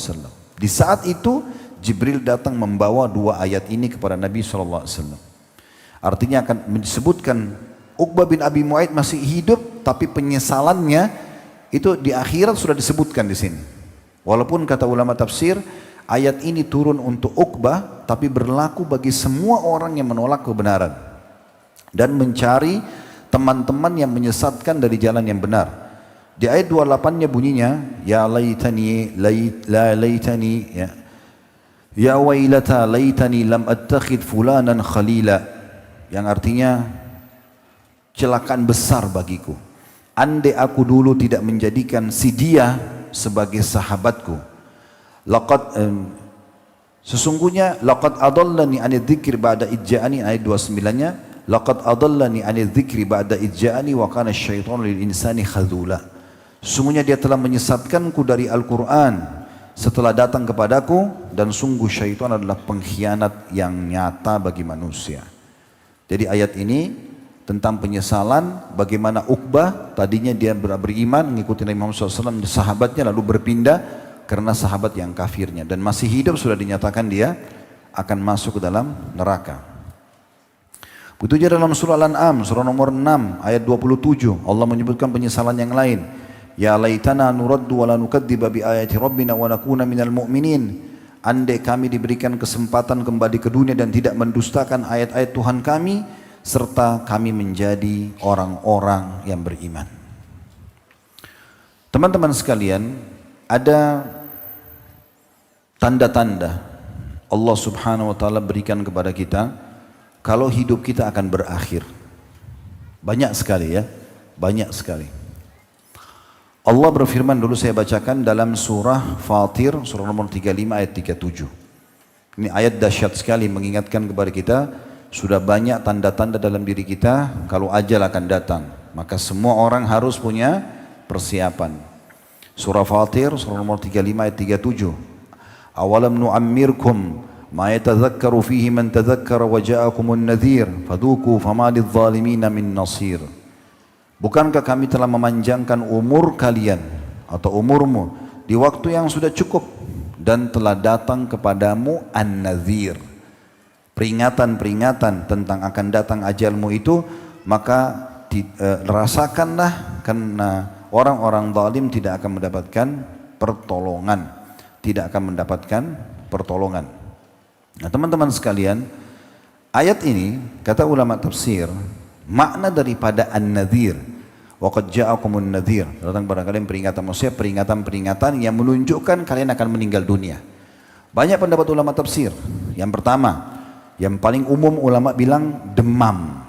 Speaker 1: Di saat itu Jibril datang membawa dua ayat ini kepada Nabi SAW. Artinya akan disebutkan Uqbah bin Abi Mu'aid masih hidup, tapi penyesalannya itu di akhirat sudah disebutkan di sini. Walaupun kata ulama tafsir ayat ini turun untuk Uqbah, tapi berlaku bagi semua orang yang menolak kebenaran dan mencari teman-teman yang menyesatkan dari jalan yang benar. Di ayat 28-nya bunyinya, ya laitani ya ya wailata laitani lam attakhid fulanan khalila, yang artinya celakaan besar bagiku andai aku dulu tidak menjadikan si dia sebagai sahabatku. Sesungguhnya laqad adallani anidz dzikri ba'da idja'ani, ayat 29-nya, laqad adallani anidz dzikri ba'da idja'ani wa kana asyaitanu lil insani khadzula. Sesungguhnya dia telah menyesatkanku dari Al-Quran setelah datang kepadaku, dan sungguh syaitan adalah pengkhianat yang nyata bagi manusia. Jadi ayat ini tentang penyesalan bagaimana Uqbah tadinya dia beriman mengikuti Nabi Muhammad SAW, sahabatnya lalu berpindah karena sahabat yang kafirnya, dan masih hidup sudah dinyatakan dia akan masuk ke dalam neraka. Begitu juga dalam surah Al-An'am surah nomor 6 ayat 27 Allah menyebutkan penyesalan yang lain. Ya laitana nuraddu wa la nukadziba bi ayati rabbina wa nakuna minal mu'minin. Andai kami diberikan kesempatan kembali ke dunia dan tidak mendustakan ayat-ayat Tuhan kami, serta kami menjadi orang-orang yang beriman. Teman-teman sekalian, ada tanda-tanda Allah Subhanahu wa taala berikan kepada kita kalau hidup kita akan berakhir. Banyak sekali ya, banyak sekali. Allah berfirman, dulu saya bacakan dalam surah Fatir, surah nomor 35 ayat 37. Ini ayat dahsyat sekali mengingatkan kepada kita, sudah banyak tanda-tanda dalam diri kita kalau ajal akan datang. Maka semua orang harus punya persiapan. Surah Fatir, surah nomor 35 ayat 37. Awalam nu'ammirkum ma yatadzakkaru fihi man tadzakkara wa ja'akumun nadhir fadhuku fama lidh-dhalimina min nasir. Bukankah kami telah memanjangkan umur kalian atau umurmu di waktu yang sudah cukup dan telah datang kepadamu an-nadhir, peringatan-peringatan tentang akan datang ajalmu itu, maka rasakanlah, karena orang-orang zalim tidak akan mendapatkan pertolongan, tidak akan mendapatkan pertolongan. Nah teman-teman sekalian, ayat ini kata ulama tafsir, makna daripada an-nadhir, waqad ja'akumun nadhir, datang kepada kalian peringatan, maksudnya peringatan-peringatan yang menunjukkan kalian akan meninggal dunia. Banyak pendapat ulama tafsir. Yang pertama, yang paling umum ulama bilang demam.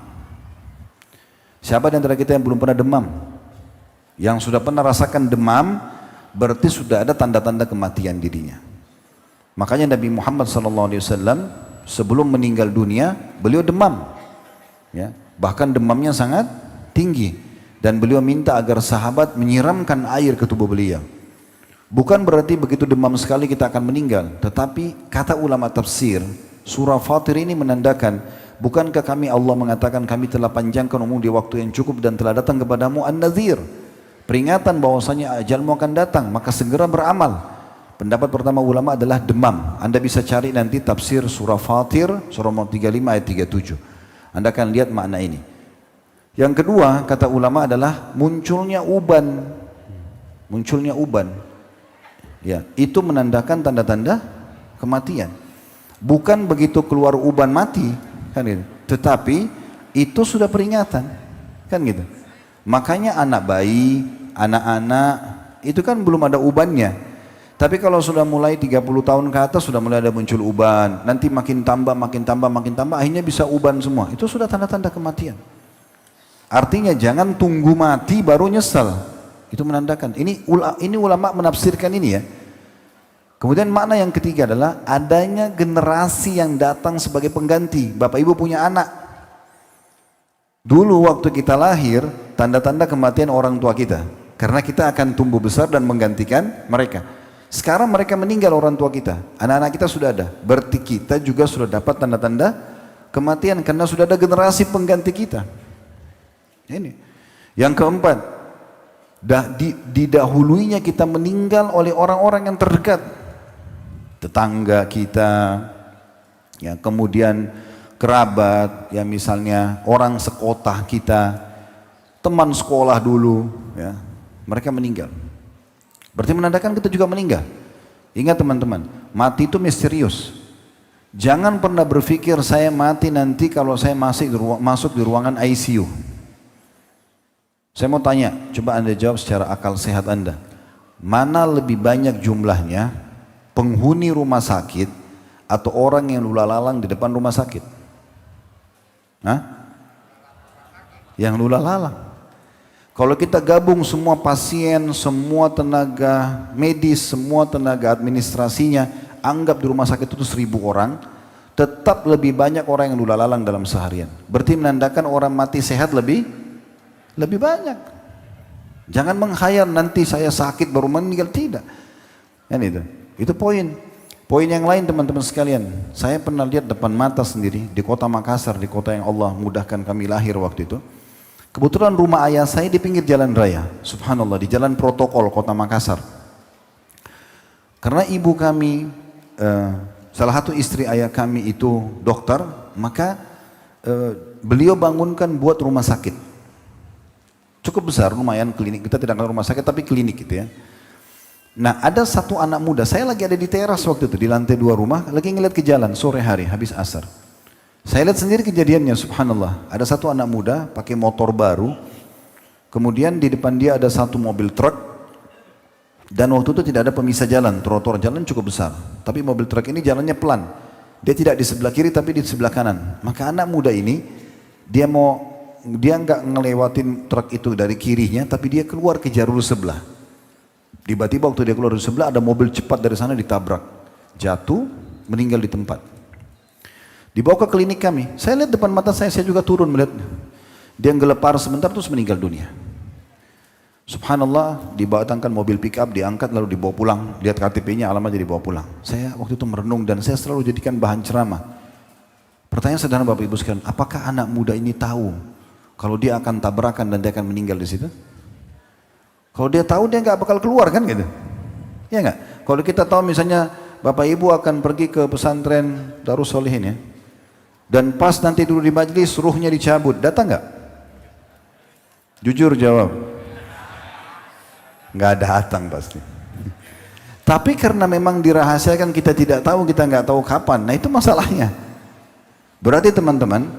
Speaker 1: Siapa di antara kita yang belum pernah demam? Yang sudah pernah rasakan demam, berarti sudah ada tanda-tanda kematian dirinya. Makanya Nabi Muhammad SAW sebelum meninggal dunia, beliau demam. Ya, bahkan demamnya sangat tinggi. Dan beliau minta agar sahabat menyiramkan air ke tubuh beliau. Bukan berarti begitu demam sekali kita akan meninggal. Tetapi kata ulama tafsir, surah Fatir ini menandakan, bukankah kami Allah mengatakan kami telah panjangkan umur di waktu yang cukup dan telah datang kepadamu an-nadhir, peringatan bahwasanya ajalmu akan datang, maka segera beramal. Pendapat pertama ulama adalah demam. Anda bisa cari nanti tafsir surah Fatir, surah 35 ayat 37. Anda akan lihat makna ini. Yang kedua, kata ulama adalah munculnya uban. Munculnya uban. Ya, itu menandakan tanda-tanda kematian. Bukan begitu keluar uban mati, kan gitu. Tetapi itu sudah peringatan, kan gitu. Makanya anak bayi, anak-anak itu kan belum ada ubannya. Tapi kalau sudah mulai 30 tahun ke atas sudah mulai ada muncul uban, nanti makin tambah, akhirnya bisa uban semua. Itu sudah tanda-tanda kematian. Artinya jangan tunggu mati baru nyesal. Itu menandakan. Ini ulama menafsirkan ini ya. Kemudian makna yang ketiga adalah adanya generasi yang datang sebagai pengganti. Bapak ibu punya anak. Dulu waktu kita lahir, tanda-tanda kematian orang tua kita. Karena kita akan tumbuh besar dan menggantikan mereka. Sekarang mereka meninggal orang tua kita. Anak-anak kita sudah ada. Berarti kita juga sudah dapat tanda-tanda kematian. Karena sudah ada generasi pengganti kita. Ini. Yang keempat, didahulunya kita meninggal oleh orang-orang yang terdekat. Tetangga kita, ya, kemudian kerabat, ya misalnya orang sekota kita, teman sekolah dulu, ya, mereka meninggal. Berarti menandakan kita juga meninggal. Ingat teman-teman, mati itu misterius. Jangan pernah berpikir saya mati nanti kalau saya masuk di ruangan ICU. Saya mau tanya, coba Anda jawab secara akal sehat Anda. Mana lebih banyak jumlahnya penghuni rumah sakit atau orang yang lula-lalang di depan rumah sakit? Hah? Yang lula-lalang. Kalau kita gabung semua pasien, semua tenaga medis, semua tenaga administrasinya, anggap di rumah sakit itu 1000 orang, tetap lebih banyak orang yang lula-lalang dalam seharian. Berarti menandakan orang mati sehat lebih banyak. Jangan menghayal nanti saya sakit baru meninggal, tidak. Kan itu. Itu poin Poin yang lain teman-teman sekalian, saya pernah lihat depan mata sendiri di kota Makassar, di kota yang Allah mudahkan kami lahir waktu itu. Kebetulan rumah ayah saya di pinggir jalan raya, subhanallah, di jalan protokol kota Makassar. Karena ibu kami, salah satu istri ayah kami itu dokter, maka beliau bangunkan buat rumah sakit. Cukup besar, lumayan klinik, kita tidak kenal rumah sakit tapi klinik gitu ya. Nah ada satu anak muda, saya lagi ada di teras waktu itu, di lantai 2 rumah, lagi ngeliat ke jalan sore hari, habis asar. Saya lihat sendiri kejadiannya, subhanallah. Ada satu anak muda pakai motor baru, kemudian di depan dia ada satu mobil truk, dan waktu itu tidak ada pemisah jalan, trotoar jalan cukup besar. Tapi mobil truk ini jalannya pelan, dia tidak di sebelah kiri tapi di sebelah kanan. Maka anak muda ini, dia nggak ngelewatin truk itu dari kirinya, tapi dia keluar ke jalur sebelah. Tiba-tiba waktu dia keluar dari sebelah ada mobil cepat dari sana ditabrak, jatuh, meninggal di tempat. Dibawa ke klinik kami, saya lihat depan mata saya juga turun melihat. Dia gelepar sebentar terus meninggal dunia. Subhanallah, dibatangkan mobil pick up, diangkat lalu dibawa pulang, lihat KTP-nya, alamatnya dibawa pulang. Saya waktu itu merenung dan saya selalu jadikan bahan ceramah. Pertanyaan sederhana Bapak Ibu sekalian, apakah anak muda ini tahu kalau dia akan tabrakan dan dia akan meninggal di situ? Kalau dia tahu dia nggak bakal keluar kan gitu, ya nggak? Kalau kita tahu misalnya Bapak Ibu akan pergi ke pesantren Darus Sholihin ya, dan pas nanti dulu di majlis ruhnya dicabut, datang nggak? Jujur jawab, nggak datang pasti. Tapi karena memang dirahasiakan, kita tidak tahu, kita nggak tahu kapan. Nah itu masalahnya. Berarti teman-teman,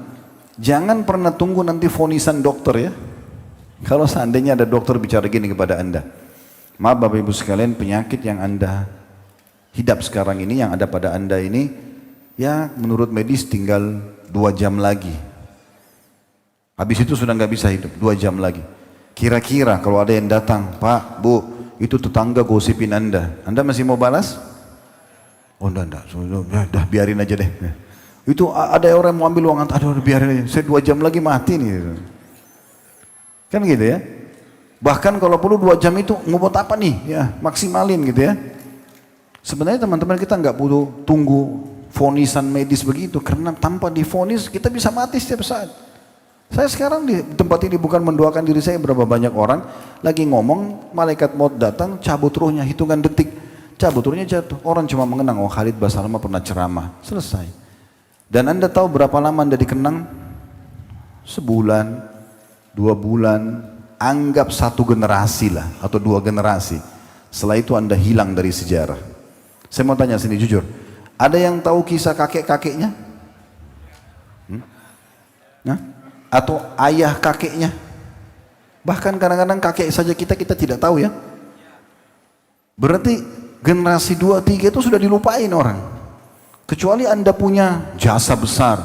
Speaker 1: jangan pernah tunggu nanti vonisan dokter ya. Kalau seandainya ada dokter bicara gini kepada anda, maaf Bapak Ibu sekalian, penyakit yang anda hidap sekarang ini, yang ada pada anda ini, ya menurut medis tinggal 2 jam lagi. Habis itu sudah nggak bisa hidup, 2 jam lagi. Kira-kira kalau ada yang datang, Pak, Bu, itu tetangga gosipin anda masih mau balas? Oh enggak, sudah biarin aja deh. Itu ada orang yang mau ambil uang, aduh biarin aja, saya 2 jam lagi mati nih. Kan gitu ya. Bahkan kalau perlu 2 jam itu mau buat apa nih? Ya maksimalin gitu ya. Sebenarnya teman-teman kita nggak perlu tunggu vonisan medis begitu, karena tanpa divonis kita bisa mati setiap saat. Saya sekarang di tempat ini bukan mendoakan diri saya, berapa banyak orang lagi ngomong, malaikat maut datang, cabut ruhnya, hitungan detik, cabut ruhnya jatuh. Orang cuma mengenang, oh Khalid Basalamah pernah ceramah, selesai. Dan anda tahu berapa lama anda dikenang? Sebulan, 2 bulan, anggap 1 generasi lah, atau 2 generasi. Setelah itu anda hilang dari sejarah. Saya mau tanya sini jujur, ada yang tahu kisah kakek-kakeknya? Nah? Atau ayah kakeknya? Bahkan kadang-kadang kakek saja kita tidak tahu ya. Berarti generasi 2, 3 itu sudah dilupain orang. Kecuali anda punya jasa besar,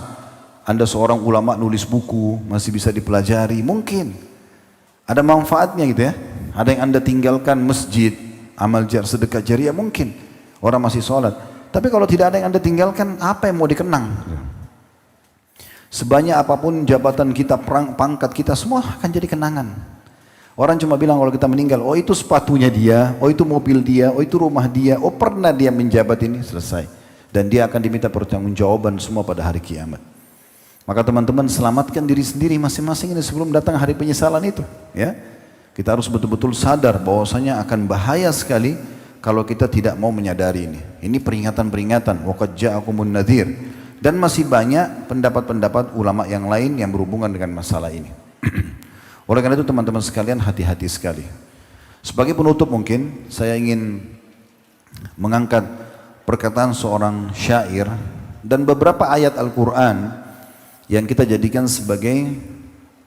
Speaker 1: anda seorang ulama nulis buku, masih bisa dipelajari, mungkin ada manfaatnya gitu ya. Ada yang anda tinggalkan masjid, amal sedekah jariah, mungkin orang masih sholat. Tapi kalau tidak ada yang anda tinggalkan, apa yang mau dikenang? Sebanyak apapun jabatan kita, pangkat kita, semua akan jadi kenangan. Orang cuma bilang kalau kita meninggal, oh itu sepatunya dia, oh itu mobil dia, oh itu rumah dia, oh pernah dia menjabat ini, selesai. Dan dia akan diminta pertanggungjawaban semua pada hari kiamat. Maka teman-teman selamatkan diri sendiri masing-masing ini sebelum datang hari penyesalan itu. Ya, kita harus betul-betul sadar bahwasanya akan bahaya sekali kalau kita tidak mau menyadari ini. Ini peringatan-peringatan. Waqad ja'akumun nadhir. Dan masih banyak pendapat-pendapat ulama yang lain yang berhubungan dengan masalah ini. Oleh karena itu teman-teman sekalian, hati-hati sekali. Sebagai penutup mungkin saya ingin mengangkat perkataan seorang syair dan beberapa ayat Al-Quran yang kita jadikan sebagai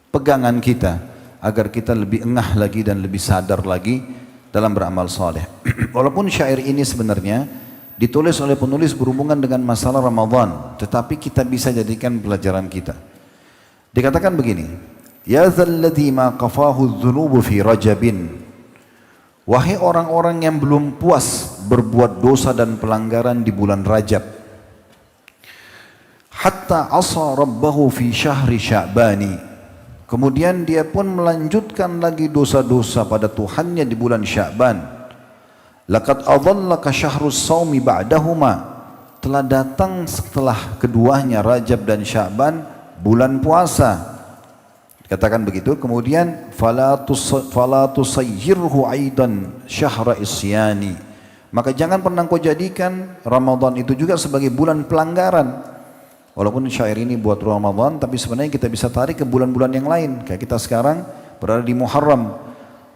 Speaker 1: pegangan kita agar kita lebih engah lagi dan lebih sadar lagi dalam beramal saleh. Walaupun syair ini sebenarnya ditulis oleh penulis berhubungan dengan masalah Ramadan, tetapi kita bisa jadikan pelajaran kita. Dikatakan begini, ya dzalladzi ma qafahu dzunubu fi rajabin, wahai orang-orang yang belum puas berbuat dosa dan pelanggaran di bulan Rajab, hatta asa rabbahu fi syahri sya'bani, kemudian dia pun melanjutkan lagi dosa-dosa pada Tuhannya di bulan Sya'ban. Laqad adallaka syahrus shaumi ba'dahuma, telah datang setelah keduanya Rajab dan Sya'ban bulan puasa. Katakan begitu. Kemudian fala tusayyirhu aidan syahra isyani. Maka jangan pernah kau jadikan Ramadan itu juga sebagai bulan pelanggaran. Walaupun syair ini buat Ramadan, tapi sebenarnya kita bisa tarik ke bulan-bulan yang lain. Kayak kita sekarang berada di Muharram.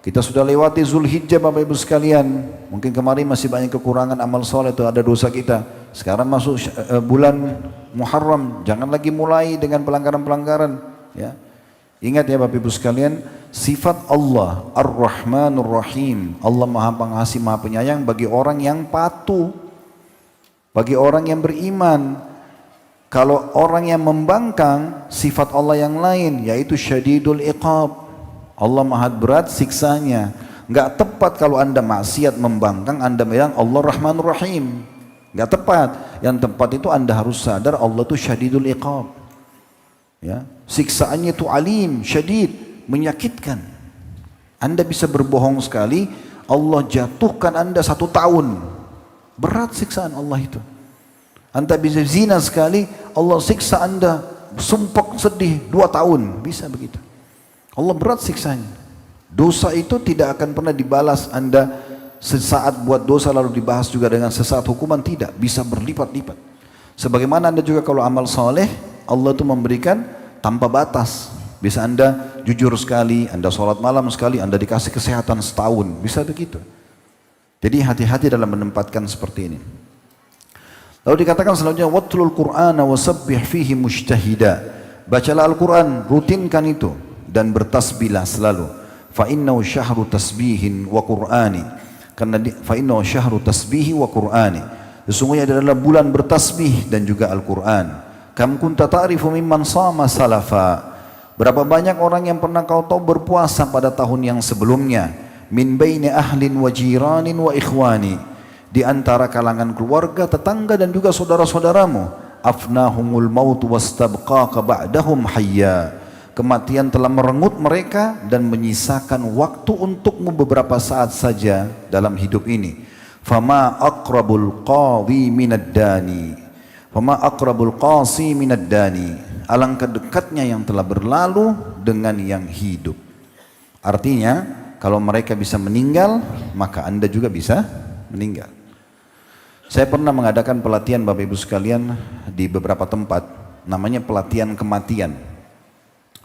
Speaker 1: Kita sudah lewati Zulhijjah Bapak Ibu sekalian. Mungkin kemarin masih banyak kekurangan amal soleh itu ada dosa kita. Sekarang masuk bulan Muharram. Jangan lagi mulai dengan pelanggaran-pelanggaran. Ya. Ingat ya Bapak Ibu sekalian, sifat Allah Ar-Rahmanur Rahim. Allah Maha Pengasih Maha Penyayang bagi orang yang patuh. Bagi orang yang beriman. Kalau orang yang membangkang sifat Allah yang lain, yaitu syadidul iqab. Allah maha berat siksanya. Enggak tepat kalau anda maksiat membangkang, anda bilang Allah Rahmanur Rahim. Enggak tepat. Yang tepat itu anda harus sadar Allah itu syadidul iqab. Ya, siksaannya itu alim, syadid, menyakitkan. Anda bisa berbohong sekali, Allah jatuhkan anda 1 tahun. Berat siksaan Allah itu. Anda bisa zina sekali, Allah siksa anda, sumpah sedih 2 tahun, bisa begitu. Allah berat siksanya. Dosa itu tidak akan pernah dibalas anda sesaat buat dosa lalu dibahas juga dengan sesaat hukuman, tidak, bisa berlipat-lipat. Sebagaimana anda juga kalau amal soleh, Allah itu memberikan tanpa batas. Bisa anda jujur sekali, anda sholat malam sekali, anda dikasih kesehatan setahun, bisa begitu. Jadi hati-hati dalam menempatkan seperti ini. Lalu dikatakan selanjutnya watlul Qur'ana wasabbih fihi mujtahida. Bacalah Al-Qur'an, rutinkan itu dan bertasbihlah selalu. Fa innahu syahru tasbihin wa Qur'ani. Karena fa innahu syahru tasbihi wa Qur'ani. Sesungguhnya adalah bulan bertasbih dan juga Al-Qur'an. Kam kunta ta'rifu mimman shama salafa. Berapa banyak orang yang pernah kau tahu berpuasa pada tahun yang sebelumnya. Min baini ahlin wa jiranin wa ikhwani. Di antara kalangan keluarga, tetangga dan juga saudara-saudaramu. Afnahumul maut wastabqaka ba'dahum hayya. Kematian telah merenggut mereka dan menyisakan waktu untukmu beberapa saat saja dalam hidup ini. Fama aqrabul qadhi minad dani. Fama aqrabul qasi minad dani. Alangkah dekatnya yang telah berlalu dengan yang hidup. Artinya, kalau mereka bisa meninggal, maka Anda juga bisa meninggal. Saya pernah mengadakan pelatihan Bapak Ibu sekalian di beberapa tempat, namanya pelatihan kematian.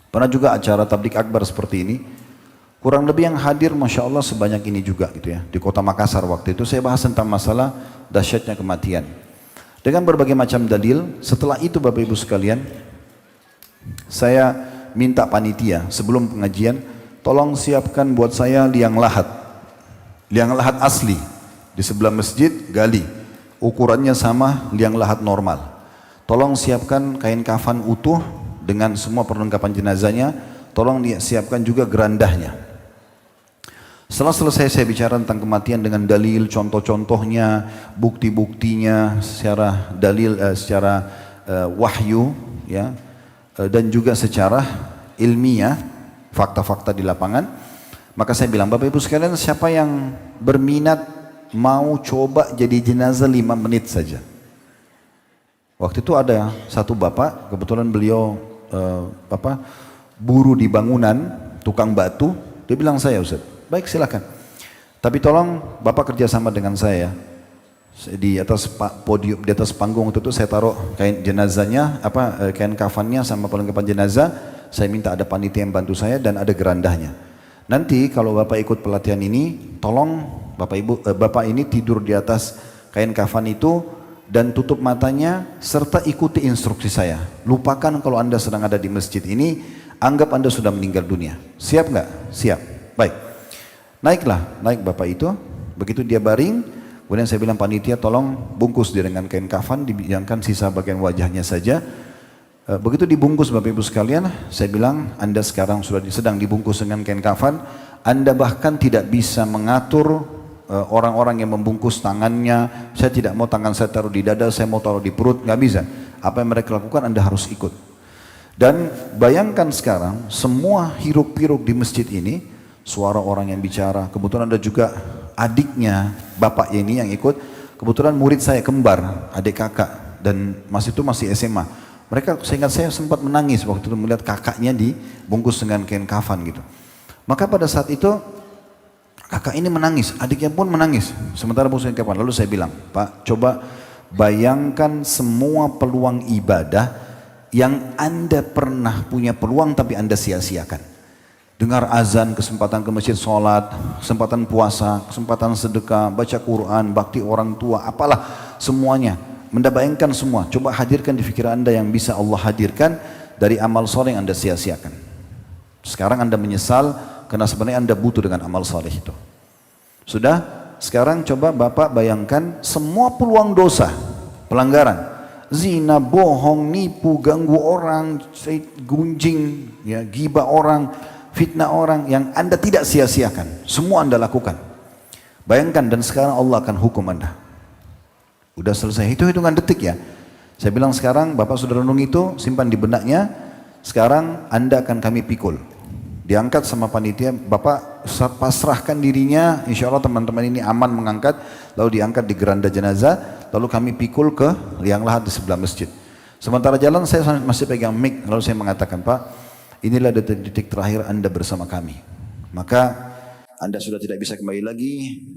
Speaker 1: Pernah juga acara tablik akbar seperti ini. Kurang lebih yang hadir Masya Allah sebanyak ini juga gitu ya. Di kota Makassar waktu itu saya bahas tentang masalah dahsyatnya kematian. Dengan berbagai macam dalil, setelah itu Bapak Ibu sekalian, saya minta panitia sebelum pengajian, tolong siapkan buat saya liang lahat. Liang lahat asli, di sebelah masjid gali. Ukurannya sama liang lahat normal. Tolong siapkan kain kafan utuh dengan semua perlengkapan jenazahnya. Tolong siapkan juga gerandahnya. Setelah selesai saya bicara tentang kematian dengan dalil, contoh-contohnya, bukti-buktinya, secara dalil, secara wahyu, ya, dan juga secara ilmiah, fakta-fakta di lapangan. Maka saya bilang, Bapak Ibu sekalian, siapa yang berminat mau coba jadi jenazah 5 menit saja. Waktu itu ada satu bapak, kebetulan beliau buruh di bangunan, tukang batu. Dia bilang saya, Ustaz, baik silakan. Tapi tolong bapak kerjasama dengan saya. Di atas podium, di atas panggung itu saya taruh kain jenazahnya, kain kafannya sama perlengkapan jenazah. Saya minta ada panitia yang bantu saya dan ada gerandahnya. Nanti kalau bapak ikut pelatihan ini, tolong bapak ini tidur di atas kain kafan itu dan tutup matanya serta ikuti instruksi saya. Lupakan kalau anda sedang ada di masjid ini, anggap anda sudah meninggal dunia. Siap nggak? Siap. Baik. Naik bapak itu. Begitu dia baring, kemudian saya bilang panitia tolong bungkus dia dengan kain kafan, dibiarkan sisa bagian wajahnya saja. Begitu dibungkus Bapak Ibu sekalian, saya bilang anda sekarang sudah sedang dibungkus dengan kain kafan. Anda bahkan tidak bisa mengatur orang-orang yang membungkus tangannya. Saya tidak mau tangan saya taruh di dada, saya mau taruh di perut, nggak bisa. Apa yang mereka lakukan Anda harus ikut. Dan bayangkan sekarang semua hiruk-pikuk di masjid ini, suara orang yang bicara. Kebetulan ada juga adiknya bapak ini yang ikut. Kebetulan murid saya kembar, adik kakak, dan masih SMA. Mereka, seingat saya, sempat menangis waktu itu melihat kakaknya dibungkus dengan kain kafan gitu. Maka pada saat itu kakak ini menangis, adiknya pun menangis. Sementara bungkus kain kafan. Lalu saya bilang, Pak, coba bayangkan semua peluang ibadah yang Anda pernah punya peluang tapi Anda sia-siakan. Dengar azan, kesempatan ke masjid sholat, kesempatan puasa, kesempatan sedekah, baca Quran, bakti orang tua, apalah semuanya. Anda bayangkan semua, coba hadirkan di pikiran Anda yang bisa Allah hadirkan dari amal soleh yang Anda sia-siakan. Sekarang Anda menyesal karena sebenarnya Anda butuh dengan amal soleh itu. Sudah? Sekarang coba Bapak bayangkan semua peluang dosa, pelanggaran, zina, bohong, nipu, ganggu orang, gunjing, ya, ghibah orang, fitnah orang yang Anda tidak sia-siakan. Semua Anda lakukan. Bayangkan, dan sekarang Allah akan hukum Anda. Udah selesai, hitungan detik ya. Saya bilang sekarang Bapak sudah renung itu, simpan di benaknya. Sekarang Anda akan kami pikul. Diangkat sama panitia, Bapak pasrahkan dirinya, insya Allah teman-teman ini aman mengangkat. Lalu diangkat di geranda jenazah, lalu kami pikul ke liang lahat di sebelah masjid. Sementara jalan saya masih pegang mic, lalu saya mengatakan, Pak, inilah detik-detik terakhir Anda bersama kami. Maka Anda sudah tidak bisa kembali lagi,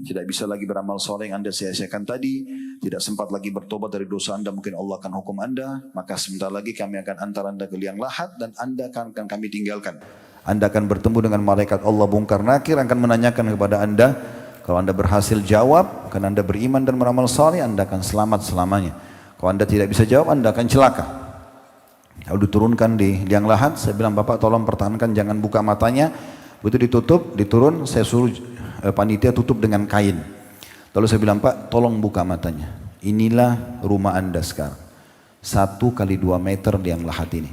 Speaker 1: tidak bisa lagi beramal soleh yang Anda sia-siakan tadi, tidak sempat lagi bertobat dari dosa Anda, mungkin Allah akan hukum Anda. Maka sebentar lagi kami akan antar Anda ke liang lahat dan Anda akan kami tinggalkan. Anda akan bertemu dengan malaikat Allah bungkar nakir, akan menanyakan kepada Anda. Kalau Anda berhasil jawab, karena Anda beriman dan beramal soleh, Anda akan selamat selamanya. Kalau Anda tidak bisa jawab, Anda akan celaka. Lalu diturunkan di liang lahat, saya bilang, Bapak tolong pertahankan, jangan buka matanya. Begitu ditutup, diturun, saya suruh panitia tutup dengan kain. Lalu saya bilang, Pak tolong buka matanya. Inilah rumah Anda sekarang. 1 kali 2 meter liang lahat ini.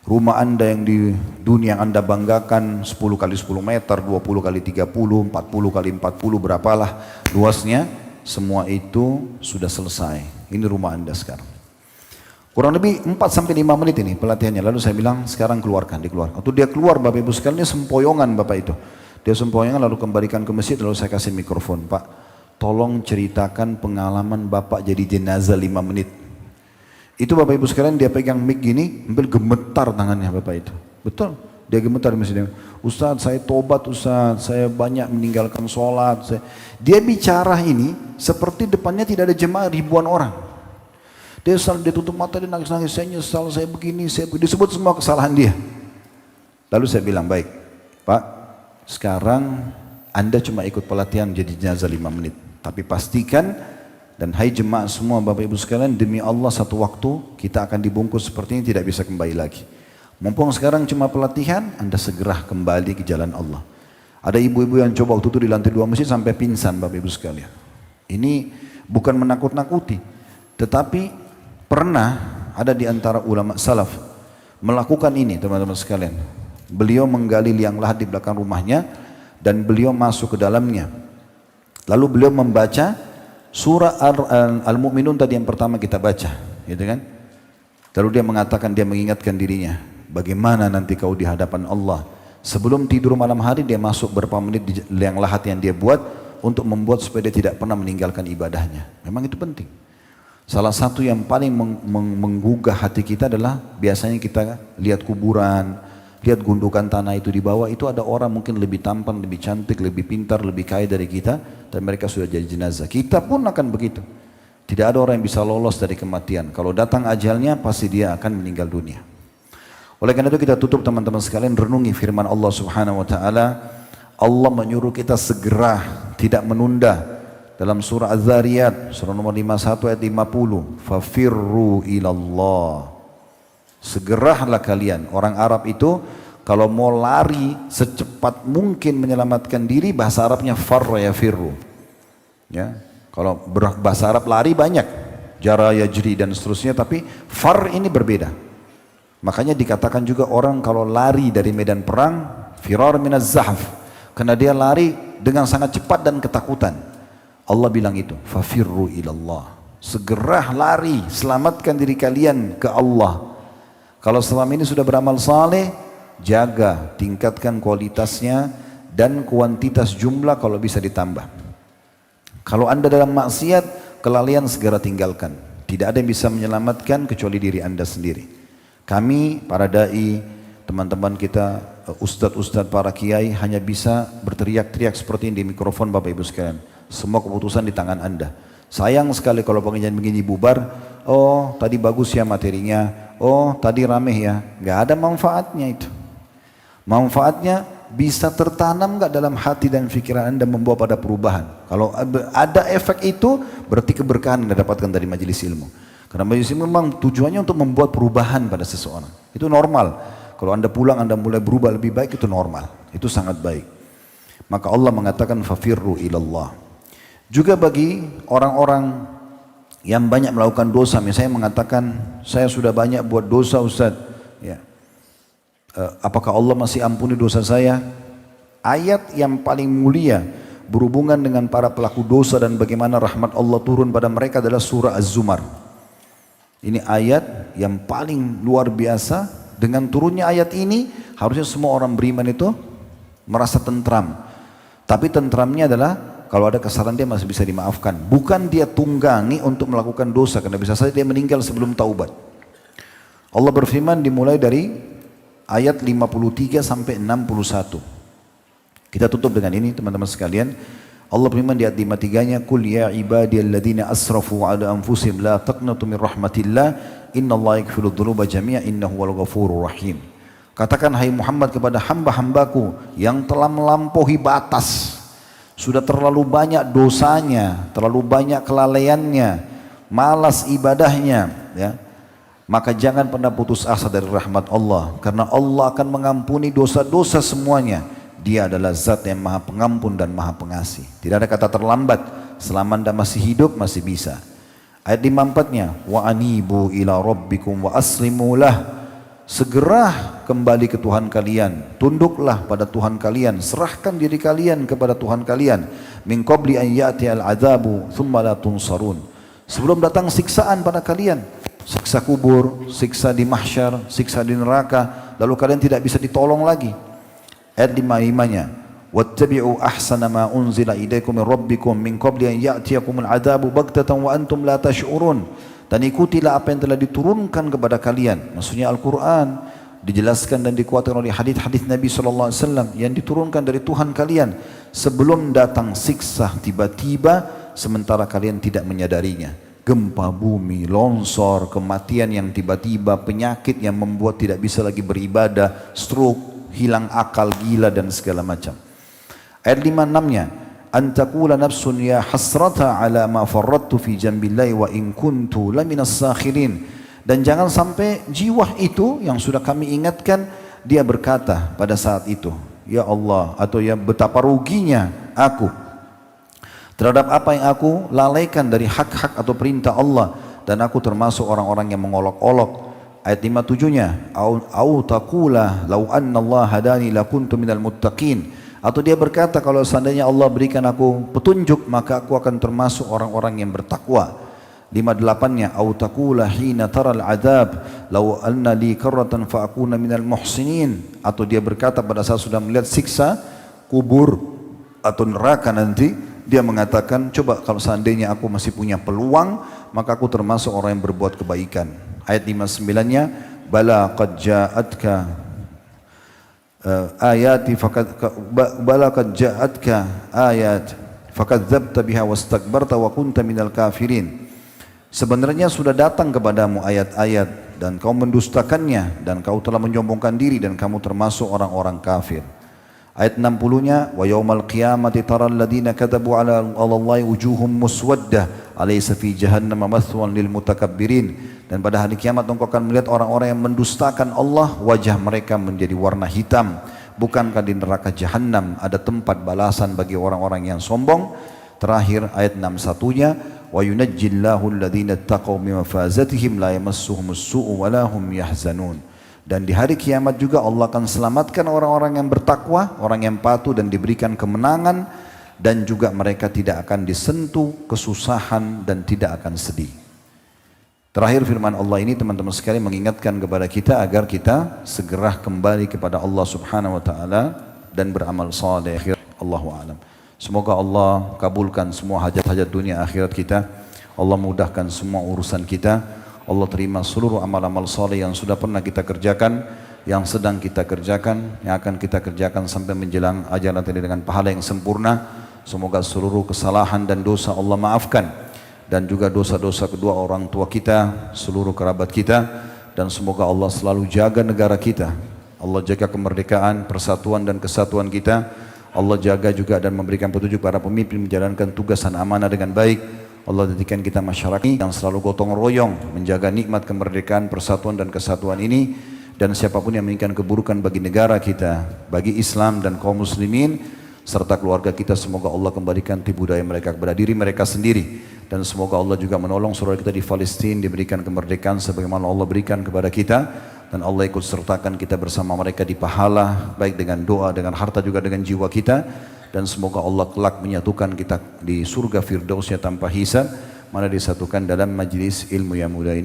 Speaker 1: Rumah Anda yang di dunia yang Anda banggakan 10 kali 10 meter, 20 kali 30, 40 kali 40, berapalah luasnya. Semua itu sudah selesai. Ini rumah Anda sekarang. Kurang lebih 4-5 menit ini pelatihannya. Lalu saya bilang, sekarang keluarkan, dikeluarkan. Waktu dia keluar, Bapak Ibu sekalian, dia sempoyongan Bapak itu. Dia sempoyongan lalu kembalikan ke masjid, lalu saya kasih mikrofon. Pak, tolong ceritakan pengalaman Bapak jadi jenazah 5 menit. Itu Bapak Ibu sekalian, dia pegang mic gini, hampir gemetar tangannya Bapak itu. Betul, dia gemetar di masjid. Ustaz, saya tobat Ustaz, saya banyak meninggalkan sholat. Dia bicara ini seperti depannya tidak ada jemaah ribuan orang. Dia tutup mata, dia nangis-nangis, saya nyesal, saya begini, disebut semua kesalahan dia. Lalu saya bilang, baik Pak, sekarang Anda cuma ikut pelatihan jadi jenazah 5 menit. Tapi pastikan, dan hai jemaah semua Bapak Ibu sekalian, demi Allah satu waktu kita akan dibungkus seperti ini, tidak bisa kembali lagi. Mumpung sekarang cuma pelatihan, Anda segera kembali ke jalan Allah. Ada ibu-ibu yang coba waktu itu di lantai 2 masjid sampai pingsan Bapak Ibu sekalian. Ini bukan menakut-nakuti, tetapi pernah ada di antara ulama salaf melakukan ini teman-teman sekalian. Beliau menggali liang lahat di belakang rumahnya dan beliau masuk ke dalamnya. Lalu beliau membaca surah Al-Mu'minun tadi yang pertama kita baca, gitu kan? Lalu dia mengatakan, dia mengingatkan dirinya, bagaimana nanti kau di hadapan Allah. Sebelum tidur malam hari dia masuk beberapa menit di liang lahat yang dia buat untuk membuat supaya dia tidak pernah meninggalkan ibadahnya. Memang itu penting. Salah satu yang paling menggugah hati kita adalah biasanya kita lihat kuburan, lihat gundukan tanah itu di bawah, itu ada orang mungkin lebih tampan, lebih cantik, lebih pintar, lebih kaya dari kita, dan mereka sudah jadi jenazah. Kita pun akan begitu. Tidak ada orang yang bisa lolos dari kematian. Kalau datang ajalnya, pasti dia akan meninggal dunia. Oleh karena itu kita tutup teman-teman sekalian, renungi firman Allah Subhanahu Wa Taala. Allah menyuruh kita segera, tidak menunda. Dalam surah Az-Zariyat, surah nomor 51 ayat 50, fafirru ilallah. Segeralah kalian. Orang Arab itu kalau mau lari secepat mungkin menyelamatkan diri, bahasa Arabnya farra yafirru. Ya, kalau bahasa Arab lari banyak, jara yajri dan seterusnya, tapi far ini berbeda. Makanya dikatakan juga orang kalau lari dari medan perang, firar minaz zahf, karena dia lari dengan sangat cepat dan ketakutan. Allah bilang itu, fafirru ilallah. Segera lari, selamatkan diri kalian ke Allah. Kalau selama ini sudah beramal saleh, jaga, tingkatkan kualitasnya dan kuantitas jumlah kalau bisa ditambah. Kalau Anda dalam maksiat, kelalaian segera tinggalkan. Tidak ada yang bisa menyelamatkan kecuali diri Anda sendiri. Kami, para da'i, teman-teman kita, ustadz-ustadz, para kiai hanya bisa berteriak-teriak seperti ini di mikrofon Bapak Ibu sekalian. Semua keputusan di tangan Anda. Sayang sekali kalau pengajian begini bubar, oh tadi bagus ya materinya, oh tadi rame ya. Nggak ada manfaatnya itu. Manfaatnya bisa tertanam nggak dalam hati dan pikiran Anda membawa pada perubahan. Kalau ada efek itu berarti keberkahan Anda dapatkan dari majelis ilmu. Karena majelis ilmu memang tujuannya untuk membuat perubahan pada seseorang. Itu normal. Kalau Anda pulang Anda mulai berubah lebih baik, itu normal. Itu sangat baik. Maka Allah mengatakan fafirru ilallah. Juga bagi orang-orang yang banyak melakukan dosa, misalnya mengatakan saya sudah banyak buat dosa Ustaz, ya. Apakah Allah masih ampuni dosa saya? Ayat yang paling mulia berhubungan dengan para pelaku dosa dan bagaimana rahmat Allah turun pada mereka adalah surah Az-Zumar. Ini ayat yang paling luar biasa. Dengan turunnya ayat ini harusnya semua orang beriman itu merasa tentram. Tapi tentramnya adalah kalau ada kesalahan dia masih bisa dimaafkan. Bukan dia tunggangi untuk melakukan dosa, karena bisa saja dia meninggal sebelum taubat. Allah berfirman dimulai dari ayat 53 sampai 61. Kita tutup dengan ini teman-teman sekalian. Allah berfirman di ayat 53-nya, "Qul ya ibadiyalladzina asrafu ala anfusihim la taqnatu min rahmatillah, innallaha yaghfiru dzunuba jami'a innahu wal ghafurur rahim." Katakan hai Muhammad kepada hamba-hambaku yang telah melampaui batas, sudah terlalu banyak dosanya, terlalu banyak kelalaiannya, malas ibadahnya, ya. Maka jangan pernah putus asa dari rahmat Allah, karena Allah akan mengampuni dosa-dosa semuanya. Dia adalah zat yang maha pengampun dan maha pengasih. Tidak ada kata terlambat, selama Anda masih hidup masih bisa. Ayat 54-nya, wa anibu ila rabbikum wa aslimu lah. Segera kembali ke Tuhan kalian, tunduklah pada Tuhan kalian, serahkan diri kalian kepada Tuhan kalian. Min qabli an ya'ti al-'adzabu thumma la tunsarun. Sebelum datang siksaan pada kalian, siksa kubur, siksa di mahsyar, siksa di neraka, lalu kalian tidak bisa ditolong lagi. Ayat 55-nya, wattabi'u ahsana ma unzila ilaikum min rabbikum min qabli an ya'tiyakumul 'adzabu baghtatan wa antum la tash'urun. Dan ikutilah apa yang telah diturunkan kepada kalian, maksudnya Al-Quran, dijelaskan dan dikuatkan oleh hadis-hadis Nabi SAW yang diturunkan dari Tuhan kalian sebelum datang siksa tiba-tiba sementara kalian tidak menyadarinya. Gempa bumi, longsor, kematian yang tiba-tiba, penyakit yang membuat tidak bisa lagi beribadah, stroke, hilang akal, gila dan segala macam. Ayat 56-nya, antakula nafsun ya hasrata ala ma farrattu fi jambillahi wa in kuntu laminas sakhirin. Dan jangan sampai jiwa itu yang sudah kami ingatkan, dia berkata pada saat itu, ya Allah, atau ya betapa ruginya aku terhadap apa yang aku lalaikan dari hak-hak atau perintah Allah, dan aku termasuk orang-orang yang mengolok-olok. Ayat 57-nya, au taqula law anna Allah hadani lakuntu minal muttaqin. Atau dia berkata, kalau seandainya Allah berikan aku petunjuk, maka aku akan termasuk orang-orang yang bertakwa. 58-nya, au taqula hina taral adab law anna li karratan fa akuna minal muhsinin. Atau dia berkata pada saat sudah melihat siksa kubur atau neraka nanti, dia mengatakan, coba kalau seandainya aku masih punya peluang, maka aku termasuk orang yang berbuat kebaikan. Ayat 59-nya, bala qad ja'atka ayati bala qad ja'atka ayat fakadzdzabta biha wastakbarta wa kunta minal kafirin. Sebenarnya sudah datang kepadamu ayat-ayat dan kau mendustakannya, dan kau telah menyombongkan diri dan kamu termasuk orang-orang kafir. Ayat 60-nya, wa yaumal qiyamati taral ladina kadzabu ala Allahi wujuhum muswaddah alaysa fi jahannam mathwan lil mutakabbirin. Dan pada hari kiamat engkau akan melihat orang-orang yang mendustakan Allah, wajah mereka menjadi warna hitam. Bukankah di neraka jahanam ada tempat balasan bagi orang-orang yang sombong? Terakhir ayat 61-nya, wa yunajjillahu alladhina taqaw min mafazatihim la yamassuhumus su'u wa la hum yahzanun. Dan di hari kiamat juga Allah akan selamatkan orang-orang yang bertakwa, orang yang patuh, dan diberikan kemenangan, dan juga mereka tidak akan disentuh kesusahan dan tidak akan sedih. Terakhir firman Allah ini teman-teman sekalian mengingatkan kepada kita agar kita segera kembali kepada Allah Subhanahu wa taala dan beramal saleh. Allahu a'lam. Semoga Allah kabulkan semua hajat-hajat dunia akhirat kita. Allah mudahkan semua urusan kita. Allah terima seluruh amal-amal soleh yang sudah pernah kita kerjakan, yang sedang kita kerjakan, yang akan kita kerjakan sampai menjelang ajal nanti dengan pahala yang sempurna. Semoga seluruh kesalahan dan dosa Allah maafkan, dan juga dosa-dosa kedua orang tua kita, seluruh kerabat kita, dan semoga Allah selalu jaga negara kita. Allah jaga kemerdekaan, persatuan dan kesatuan kita. Allah jaga juga dan memberikan petunjuk para pemimpin menjalankan tugas dan amanah dengan baik. Allah jadikan kita masyarakat yang selalu gotong royong menjaga nikmat kemerdekaan, persatuan dan kesatuan ini. Dan siapapun yang menginginkan keburukan bagi negara kita, bagi Islam dan kaum muslimin serta keluarga kita, semoga Allah kembalikan tipu daya mereka kepada diri mereka sendiri. Dan semoga Allah juga menolong saudara kita di Palestina diberikan kemerdekaan sebagaimana Allah berikan kepada kita. Dan Allah ikut sertakan kita bersama mereka di pahala, baik dengan doa, dengan harta, juga dengan jiwa kita. Dan semoga Allah kelak menyatukan kita di surga firdausnya tanpa hisab, mana disatukan dalam majlis ilmu yang mulia ini.